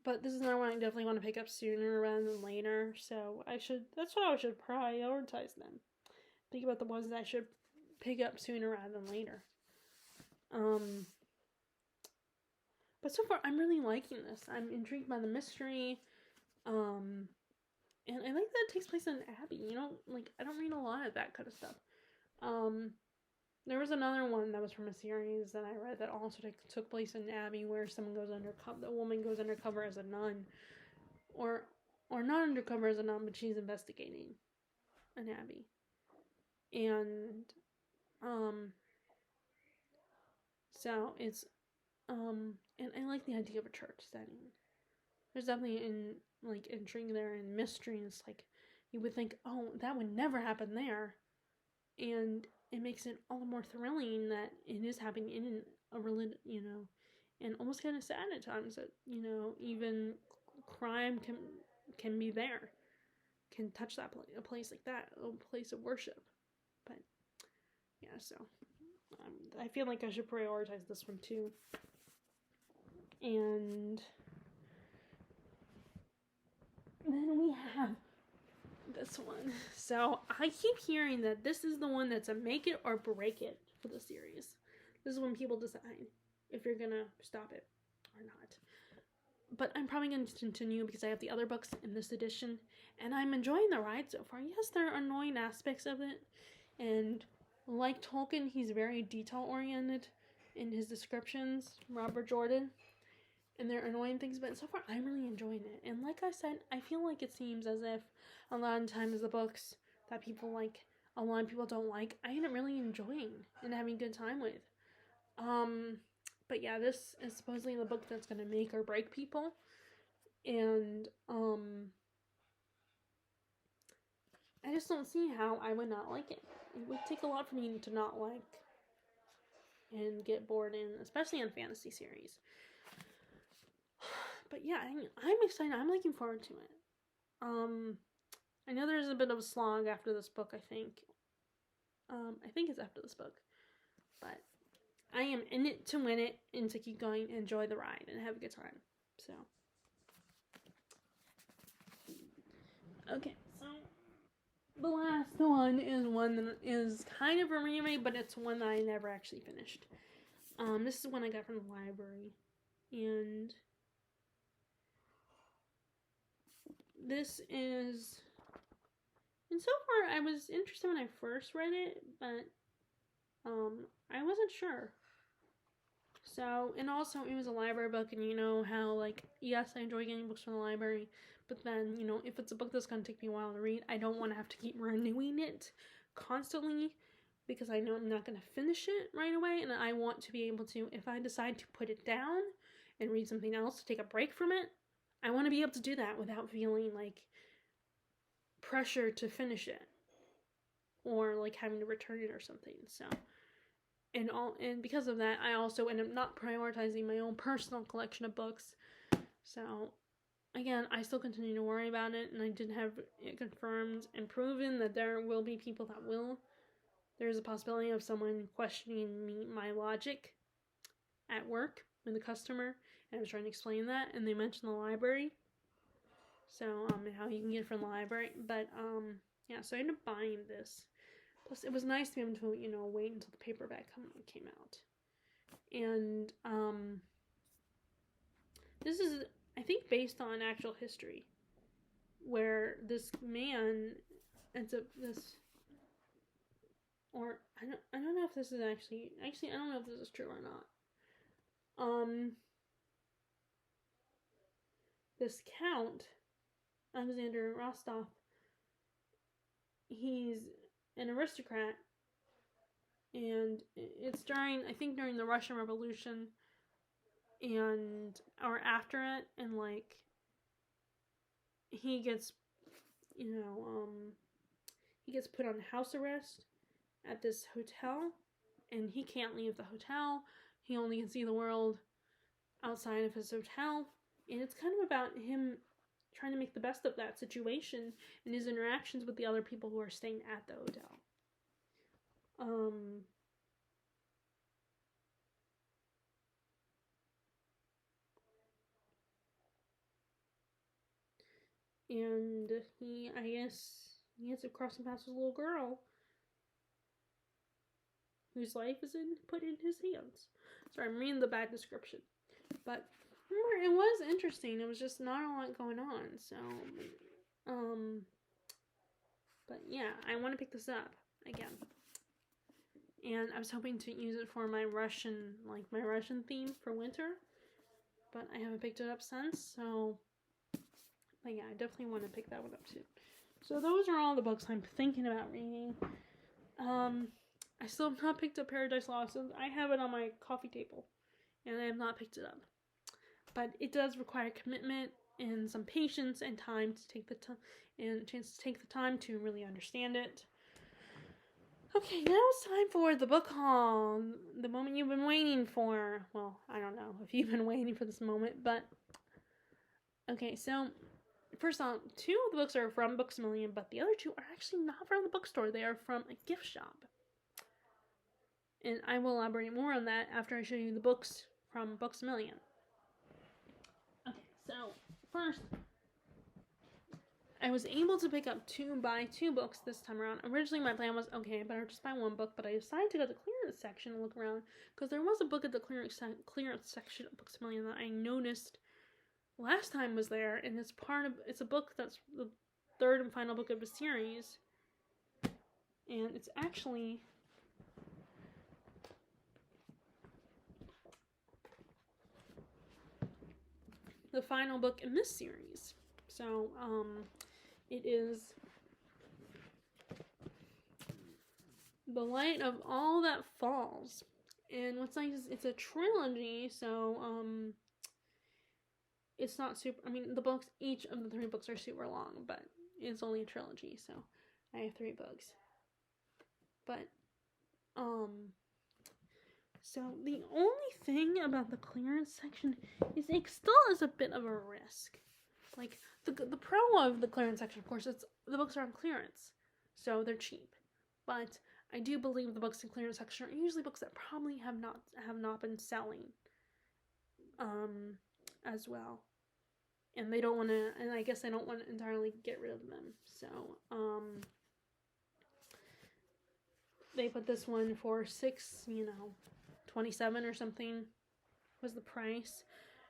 Speaker 1: But this is another one I definitely want to pick up sooner rather than later, so that's what I should prioritize them. Think about the ones that I should pick up sooner rather than later. But so far, I'm really liking this. I'm intrigued by the mystery. And I like that it takes place in an abbey. I don't read a lot of that kind of stuff. There was another one that was from a series that I read that also took place in an abbey, where the woman goes undercover as a nun, or not undercover as a nun, but she's investigating an abbey. And so it's and I like the idea of a church setting. There's definitely intrigue there and mystery, and it's like, you would think, oh, that would never happen there, and it makes it all the more thrilling that it is happening in a religion, and almost kind of sad at times that, even crime can be there, can touch a place like that, a place of worship. But yeah, so I feel like I should prioritize this one too. And then we have this one. So I keep hearing that this is the one that's a make it or break it for the series. This is when people decide if you're gonna stop it or not. But I'm probably going to continue because I have the other books in this edition, and I'm enjoying the ride so far. Yes, there are annoying aspects of it, and like Tolkien, he's very detail-oriented in his descriptions, Robert Jordan. And they're annoying things, but so far I'm really enjoying it. And like I said, I feel like it seems as if a lot of times the books that people like, a lot of people don't like, I end up really enjoying and having a good time with. But yeah, this is supposedly the book that's gonna make or break people. And I just don't see how I would not like it. It would take a lot for me to not like and get bored in, especially in fantasy series. But yeah, I'm excited. I'm looking forward to it. I know there's a bit of a slog after this book, I think. I think it's after this book. But I am in it to win it and to keep going, enjoy the ride, and have a good time. So. Okay, so the last one that is kind of a remake, but it's one that I never actually finished. This is one I got from the library. And this is, and so far I was interested when I first read it, but I wasn't sure. So, and also it was a library book, and you know how, like, yes, I enjoy getting books from the library, but then, you know, if it's a book that's going to take me a while to read, I don't want to have to keep renewing it constantly, because I know I'm not going to finish it right away, and I want to be able to, if I decide to put it down and read something else, to take a break from it, I want to be able to do that without feeling like pressure to finish it, or like having to return it or something. So, and because of that, I also end up not prioritizing my own personal collection of books. So, again, I still continue to worry about it, and I did have it confirmed and proven that there will be people that will. There's a possibility of someone questioning my logic at work with a customer, and I was trying to explain that, and they mentioned the library. So, and how you can get it from the library. But, yeah, so I ended up buying this. Plus, it was nice to be able to, you know, wait until the paperback came out. And, this is, I think, based on actual history, where this man ends up or I don't know if this is actually I don't know if this is true or not. This Count, Alexander Rostov, he's an aristocrat, and it's during the Russian Revolution, and or after it, and like he gets, you know, he gets put on house arrest at this hotel, and he can't leave the hotel. He only can see the world outside of his hotel, and it's kind of about him trying to make the best of that situation and his interactions with the other people who are staying at the hotel. And he ends up crossing paths with a little girl whose life is put in his hands. Sorry, I'm reading the bad description. But it was interesting. It was just not a lot going on. So, but yeah, I want to pick this up again. And I was hoping to use it for my Russian theme for winter. But I haven't picked it up since, so. But yeah, I definitely want to pick that one up too. So those are all the books I'm thinking about reading. I still have not picked up Paradise Lost. I have it on my coffee table, and I have not picked it up. But it does require commitment and some patience and time to take the time and a chance to take the time to really understand it. Okay, now it's time for the book haul. The moment you've been waiting for. Well, I don't know if you've been waiting for this moment, but okay, so first off, 2 of the books are from Books A Million, but the other 2 are actually not from the bookstore. They are from a gift shop. And I will elaborate more on that after I show you the books from Books A Million. Okay, so first, I was able to pick up 2 books this time around. Originally, my plan was, okay, I better just buy 1 book, but I decided to go to the clearance section and look around, because there was a book at the clearance section of Books A Million that I noticed last time was there, and it's a book that's the 3rd and final book of the series, and it's actually the final book in this series. So, it is The Light of All That Falls. And what's nice is it's a trilogy, so, it's not super, I mean, the books, each of the 3 books are super long, but it's only a trilogy, so I have 3 books. But, so the only thing about the clearance section is it still is a bit of a risk. Like, the pro of the clearance section, of course, it's the books are on clearance, so they're cheap. But I do believe the books in clearance section are usually books that probably have not been selling, as well. And they don't want to, and I guess they don't want to entirely get rid of them. So, they put this one for $6.27 or something was the price.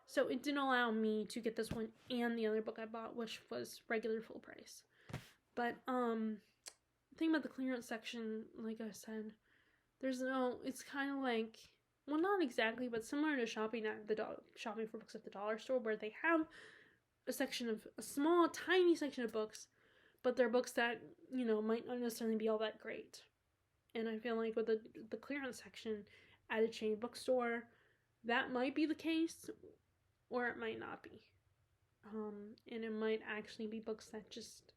Speaker 1: So it didn't allow me to get this one and the other book I bought, which was regular full price. But, the thing about the clearance section, like I said, it's kind of like, well, not exactly, but similar to shopping for books at the dollar store, where they have a small, tiny section of books, but they're books that, might not necessarily be all that great. And I feel like with the clearance section at a chain bookstore, that might be the case, or it might not be. And it might actually be books that just,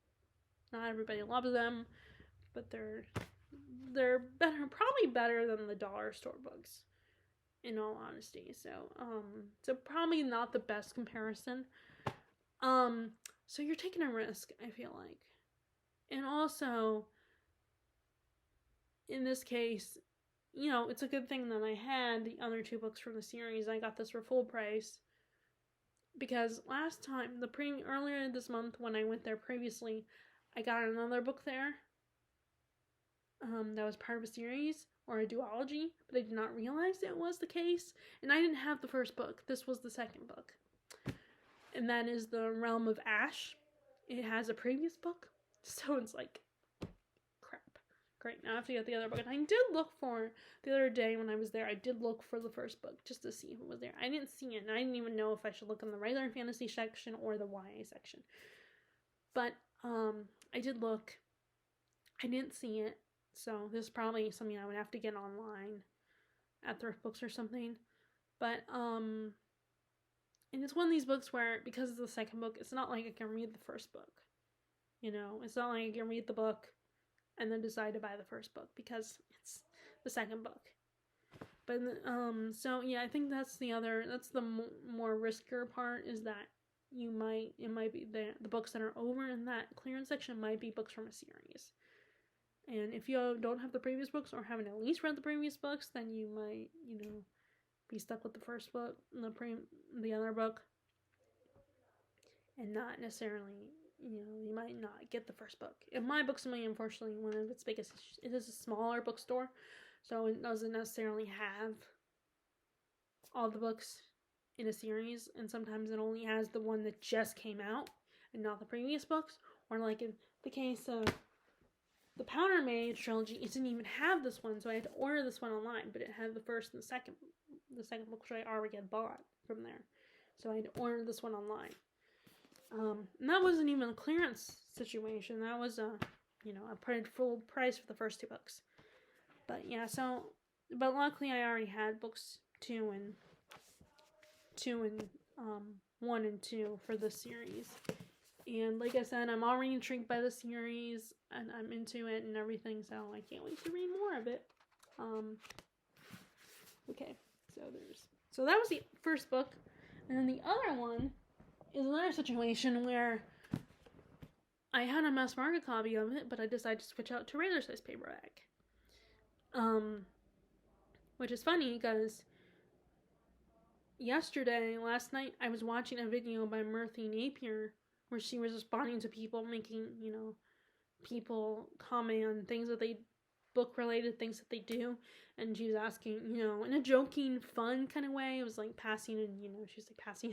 Speaker 1: not everybody loves them, but they're better, probably better than the dollar store books, in all honesty. So probably not the best comparison. So you're taking a risk, I feel like. And also, in this case, it's a good thing that I had the other 2 books from the series. I got this for full price. Because last time, earlier this month when I went there previously, I got another book there. That was part of a series, or a duology, but I did not realize it was the case. And I didn't have the first book. This was the second book. And that is The Realm of Ash. It has a previous book, so it's like, crap. Great, now I have to get the other book. And I did look for, the other day when I was there, I did look for the first book, just to see if it was there. I didn't see it, and I didn't even know if I should look in the regular fantasy section or the YA section. But, I did look. I didn't see it, so this is probably something I would have to get online at thrift books or something. But, and it's one of these books where, because it's the second book, it's not like I can read the first book. It's not like I can read the book and then decide to buy the first book, because it's the second book. But, so yeah, I think that's the more riskier part, is that it might be the books that are over in that clearance section might be books from a series. And if you don't have the previous books, or haven't at least read the previous books, then you might, be stuck with the first book, the other book, and not necessarily, you might not get the first book. In my books, unfortunately, one of its biggest issues, it is a smaller bookstore, so it doesn't necessarily have all the books in a series, and sometimes it only has the one that just came out, and not the previous books. Or like in the case of the Powder Mage trilogy, it didn't even have this one, so I had to order this one online, but it had the first and the second book, which I already had bought from there. So I had to order this one online. And that wasn't even a clearance situation. That was I paid full price for the first 2 books. But yeah, but luckily I already had books 1 and 2 for this series. And like I said, I'm already intrigued by the series, and I'm into it and everything, so I can't wait to read more of it. Okay, so that was the first book, and then the other one is another situation where I had a mass market copy of it, but I decided to switch out to regular size paperback. Which is funny, because last night, I was watching a video by Murthy Napier, where she was responding to people making, people comment on things that book-related things that they do, and she was asking, in a joking, fun kind of way. It was like passing a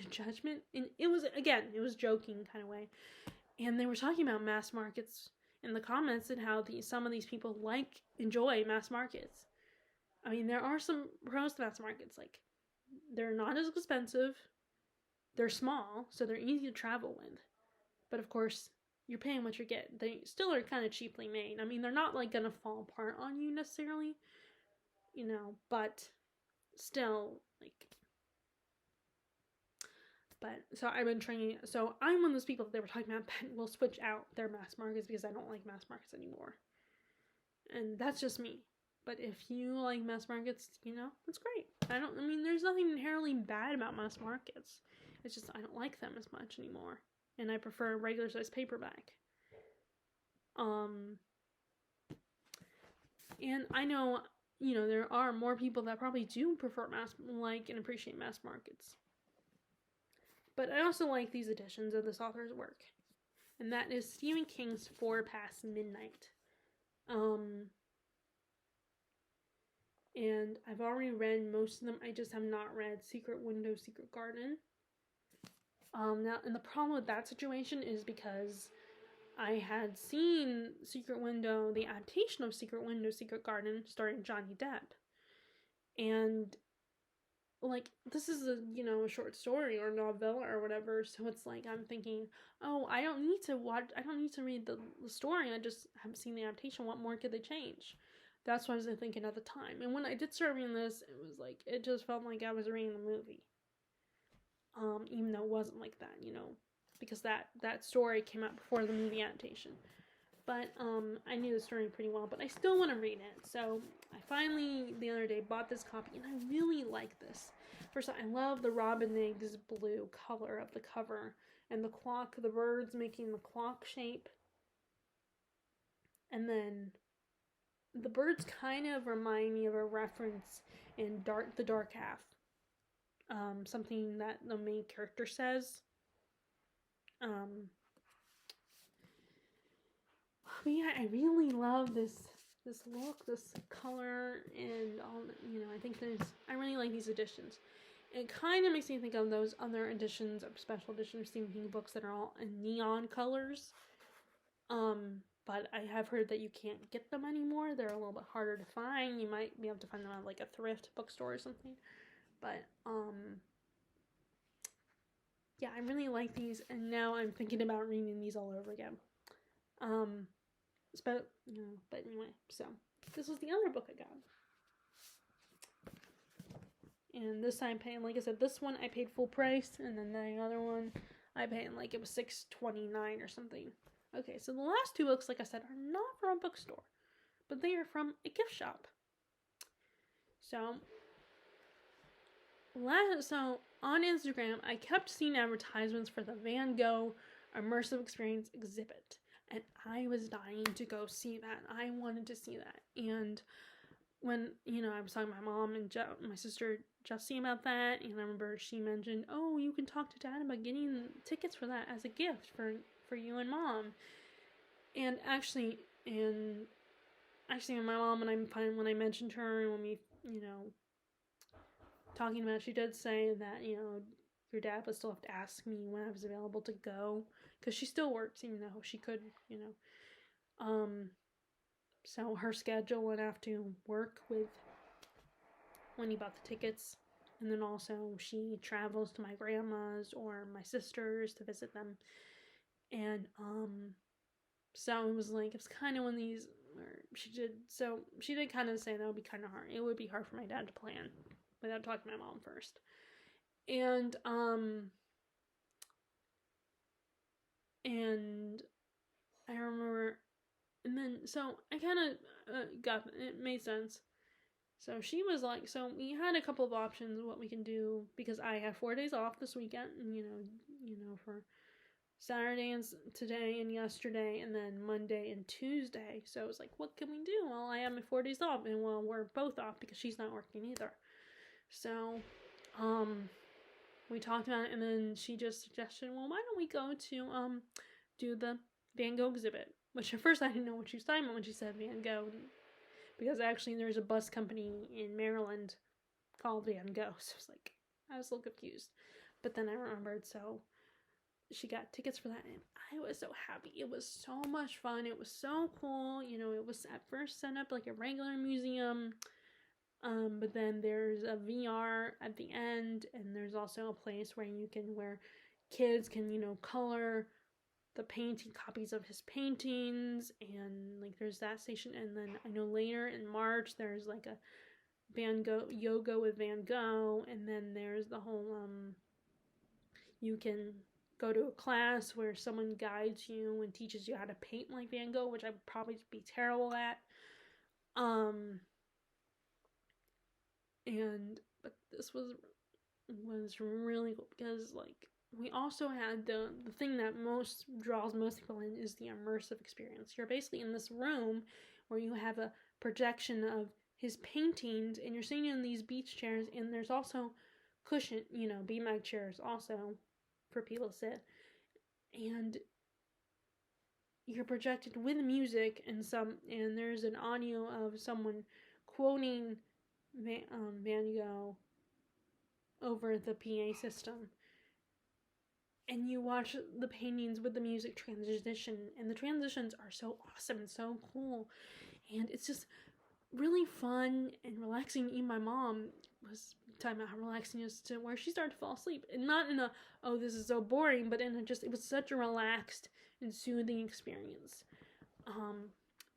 Speaker 1: judgment, and it was joking kind of way, and they were talking about mass markets in the comments, and how some of these people enjoy mass markets. I mean, there are some pros to mass markets, like, they're not as expensive, They're small, so they're easy to travel with. But of course, you're paying what you get. They still are kind of cheaply made. I mean, they're not like gonna fall apart on you necessarily, but still, like. But so I've been training. So I'm one of those people that they were talking about that will switch out their mass markets because I don't like mass markets anymore. And that's just me. But if you like mass markets, it's great. I mean, there's nothing inherently bad about mass markets. It's just I don't like them as much anymore. And I prefer a regular size paperback. And I know, there are more people that probably do prefer and appreciate mass markets. But I also like these editions of this author's work. And that is Stephen King's 4 Past Midnight. And I've already read most of them. I just have not read Secret Window, Secret Garden. Now, and the problem with that situation is because I had seen Secret Window, the adaptation of Secret Window, Secret Garden, starring Johnny Depp. And, this is a short story or novella or whatever, so it's like I'm thinking, oh, I don't need to read the story, I just haven't seen the adaptation, what more could they change? That's what I was thinking at the time. And when I did start reading this, it just felt like I was reading the movie. Even though it wasn't like that, because that story came out before the movie adaptation. But I knew the story pretty well, but I still want to read it. So I finally, the other day, bought this copy, and I really like this. First, I love the robin eggs blue color of the cover, and the birds making the clock shape. And then the birds kind of remind me of a reference in The Dark Half. Something that the main character says. But yeah, I really love this look, this color, and all. I think I really like these editions. It kind of makes me think of those other editions of special edition of Stephen King books that are all in neon colors. But I have heard that you can't get them anymore. They're a little bit harder to find. You might be able to find them at like a thrift bookstore or something. But yeah, I really like these, and now I'm thinking about reading these all over again. But anyway, so this was the other book I got. And this time paying, like I said, this one I paid full price, and then the other one I paid it was $6.29 or something. Okay, so the last two books, like I said, are not from a bookstore, but they are from a gift shop. So on Instagram, I kept seeing advertisements for the Van Gogh Immersive Experience exhibit, and I was dying to go see that. I wanted to see that, and when I was talking to my mom and my sister Jessie about that, and I remember she mentioned, "Oh, you can talk to Dad about getting tickets for that as a gift for you and Mom." And actually, when my mom when I mentioned her, and when we talking about it, she did say that your dad would still have to ask me when I was available to go, because she still works, even though she could so her schedule would have to work with when he bought the tickets. And then also she travels to my grandma's or my sister's to visit them. And so it was kind of one of these where she did kind of say that would be kind of hard. It would be hard for my dad to plan without talking to my mom first. And I remember, and then so I kind of got it, made sense. So she was like, so we had a couple of options what we can do, because I have 4 days off this weekend, for Saturday and today and yesterday, and then Monday and Tuesday. So it was like, what can we do? Well, I have my 4 days off, and we're both off because she's not working either. So, we talked about it, and then she just suggested, well, why don't we go to do the Van Gogh exhibit? Which at first I didn't know what she was talking about when she said Van Gogh, because actually there's a bus company in Maryland called Van Gogh. So I was a little confused. But then I remembered, so she got tickets for that, and I was so happy. It was so much fun. It was so cool. It was at first set up like a regular museum, But then there's a VR at the end, and there's also a place where kids can, color the painting copies of his paintings, and like there's that station. And then I know later in March there's like a Van Gogh yoga with Van Gogh, and then there's the whole you can go to a class where someone guides you and teaches you how to paint like Van Gogh, which I'd probably be terrible at. But this was really cool because like we also had the thing that draws most people in is the immersive experience. You're basically in this room where you have a projection of his paintings, and you're sitting in these beach chairs, and there's also cushion, beanbag chairs also for people to sit, and you're projected with music and there's an audio of someone quoting Van Gogh over the PA system, and you watch the paintings with the music transition, and the transitions are so awesome and so cool, and it's just really fun and relaxing. Even my mom was talking about how relaxing it is, to where she started to fall asleep, and not in a oh this is so boring, but it was such a relaxed and soothing experience.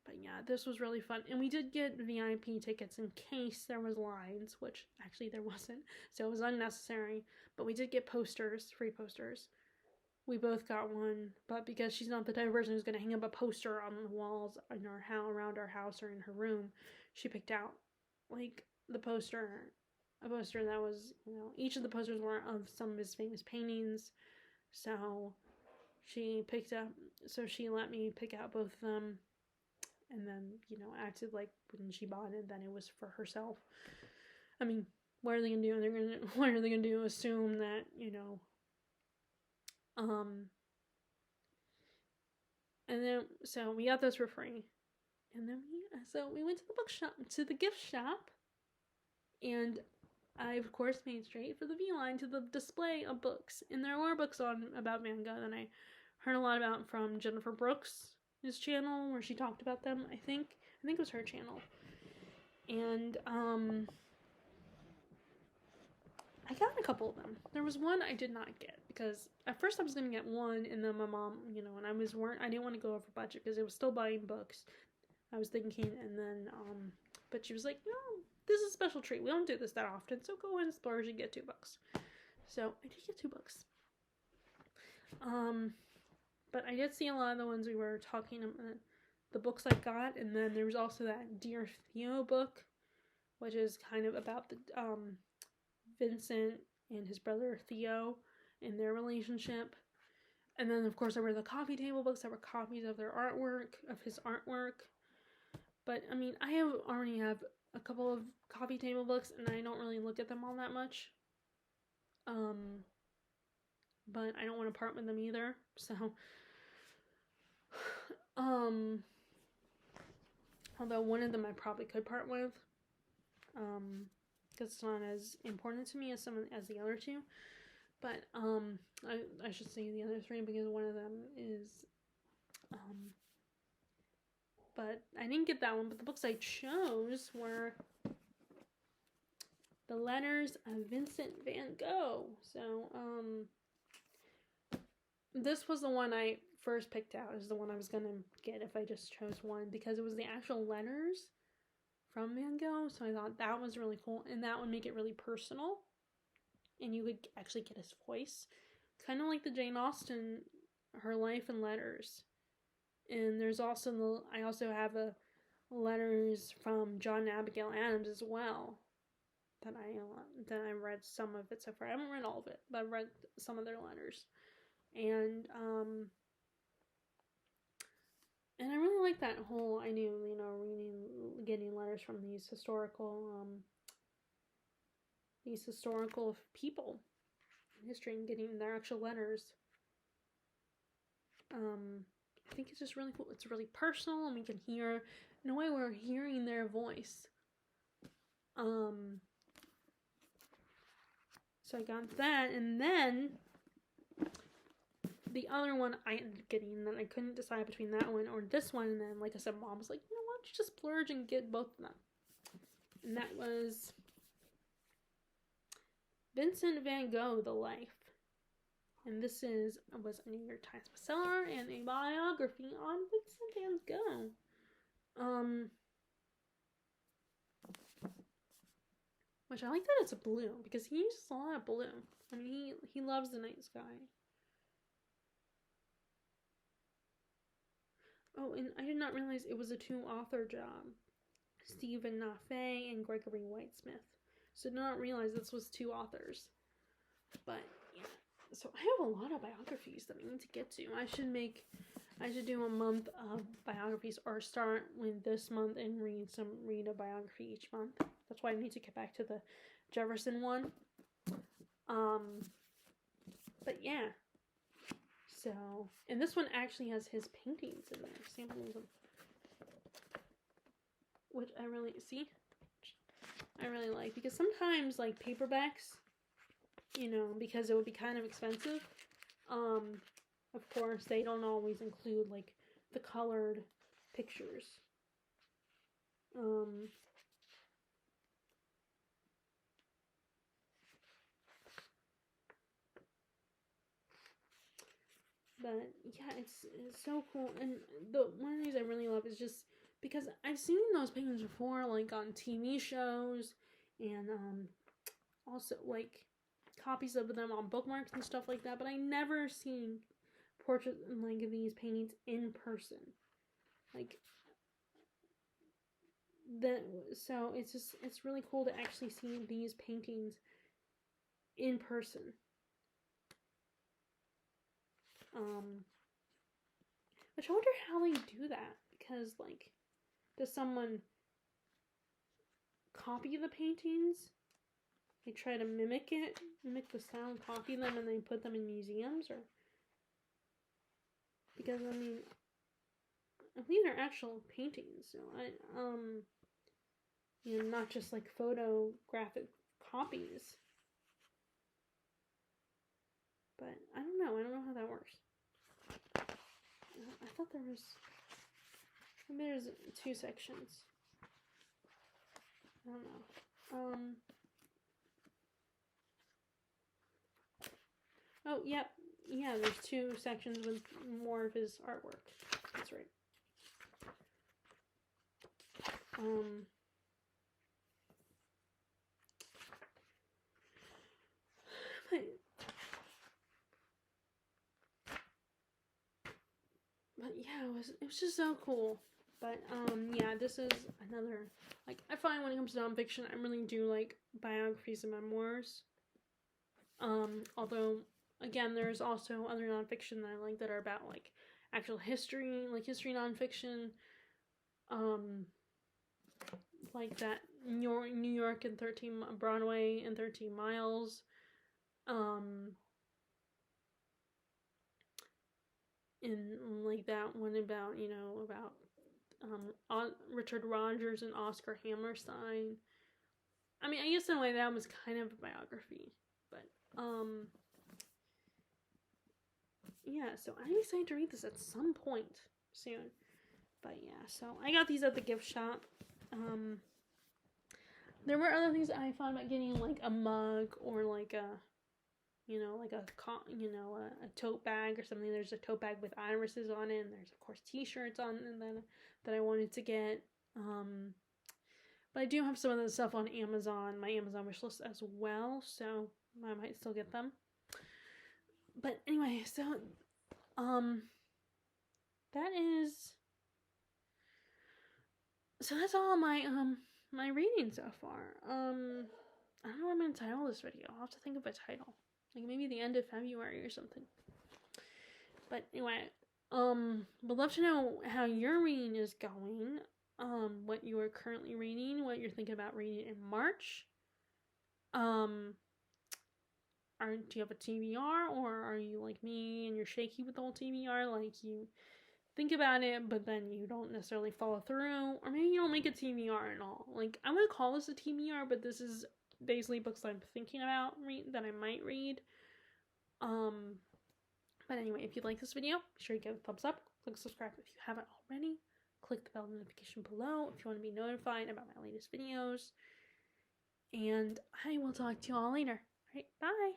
Speaker 1: But yeah, this was really fun, and we did get VIP tickets in case there was lines, which actually there wasn't, so it was unnecessary. But we did get free posters. We both got one, but because she's not the type of person who's going to hang up a poster on the walls in our house, around our house, or in her room, she picked out like a poster that was, each of the posters were of some of his famous paintings. So she let me pick out both of them, and then acted like when she bought it then it was for herself. I mean, what are they gonna do? What are they gonna do? Assume that and then so we got those for free, and then we went to the bookshop, to the gift shop, and I of course made straight for the V line to the display of books, and there were books about Van Gogh that I heard a lot about from Jennifer Brooks' channel, where she talked about them. I think it was her channel, and I got a couple of them. There was one I did not get because at first I was gonna get one, and then my mom, and I didn't want to go over budget because it was still buying books. I was thinking, and then but she was like, no, this is a special treat. We don't do this that often, so go and splurge and get 2 books. So I did get 2 books. But I did see a lot of the ones we were talking about, the books I got, and then there was also that Dear Theo book, which is kind of about the Vincent and his brother Theo and their relationship. And then of course there were the coffee table books that were copies of his artwork. But I mean, I already have a couple of coffee table books, and I don't really look at them all that much. But I don't want to part with them either. So although one of them I probably could part with, because it's not as important to me as the other 2. But I should say the other 3, because one of them is but I didn't get that one. But the books I chose were The Letters of Vincent van Gogh. So this was the one I first picked out. Is the one I was gonna get if I just chose one, because it was the actual letters from Van Gogh. So I thought that was really cool, and that would make it really personal, and you could actually get his voice, kind of like the Jane Austen, Her Life and Letters. And there's also I also have letters from John and Abigail Adams as well, that I read some of it so far. I haven't read all of it, but I've read some of their letters. And I really like that whole idea of, getting letters from these historical people in history, and getting their actual letters. I think it's just really cool. It's really personal, and we can hear, in a way, we're hearing their voice. So I got that, and then the other one I ended up getting, and then I couldn't decide between that one or this one, and then, like I said, Mom was like, why don't you just splurge and get both of them? And that was Vincent van Gogh, The Life. And this was a New York Times bestseller and a biography on Vincent van Gogh. Which I like that it's a blue, because he uses a lot of blue. I mean, he loves the night sky. Oh, and I did not realize it was a 2-author job. Stephen Naffey and Gregory Whitesmith. So did not realize this was 2 authors. But yeah, so I have a lot of biographies that I need to get to. I should do a month of biographies, or start with this month and read a biography each month. That's why I need to get back to the Jefferson one. But yeah. So, and this one actually has his paintings in there, samples of, which I really like, because sometimes like paperbacks, you know, because it would be kind of expensive, of course they don't always include like the colored pictures. But yeah, it's so cool. And one of the things I really love is just because I've seen those paintings before, like on TV shows, and also like copies of them on bookmarks and stuff like that. But I never seen portraits like these paintings in person. Like so it's really cool to actually see these paintings in person. Which I wonder how they do that, because like, does someone copy the paintings? They try to mimic the style, copy them, and they put them in museums, or because I mean, these are actual paintings, so you know, not just like photographic copies. But I don't know how that works. I thought there was, maybe there's 2 sections. I don't know. Oh, yep. Yeah, there's 2 sections with more of his artwork. That's right. But yeah, it was just so cool. But yeah, this is another, like, I find when it comes to nonfiction, I really do like biographies and memoirs. Although again, there's also other nonfiction that I like that are about like actual history, like history nonfiction. Like that New York and Broadway and 13 Miles. And like that one about, you know, about Richard Rogers and Oscar Hammerstein. I mean, I guess in a way that was kind of a biography, but yeah, so I'm excited to read this at some point soon. But yeah, so I got these at the gift shop. There were other things I found about getting, like a mug, or like a, you know, like a tote bag or something. There's a tote bag with irises on it, and there's of course t-shirts on it that I wanted to get. But I do have some of the stuff on Amazon, my Amazon wish list as well, so I might still get them. But anyway, so that's all my my reading so far. I don't know what I'm gonna title this video. I'll have to think of a title. Like maybe the end of February or something. But anyway, would love to know how your reading is going. What you are currently reading, what you're thinking about reading in March. Do you have a TBR, or are you like me and you're shaky with the whole TBR? Like you think about it, but then you don't necessarily follow through, or maybe you don't make a TBR at all. Like, I would call this a TBR, but this is basically books I'm thinking about that I might read. But anyway, if you like this video, be sure to give it a thumbs up, click subscribe if you haven't already, click the bell notification below if you want to be notified about my latest videos. And I will talk to you all later. All right, bye.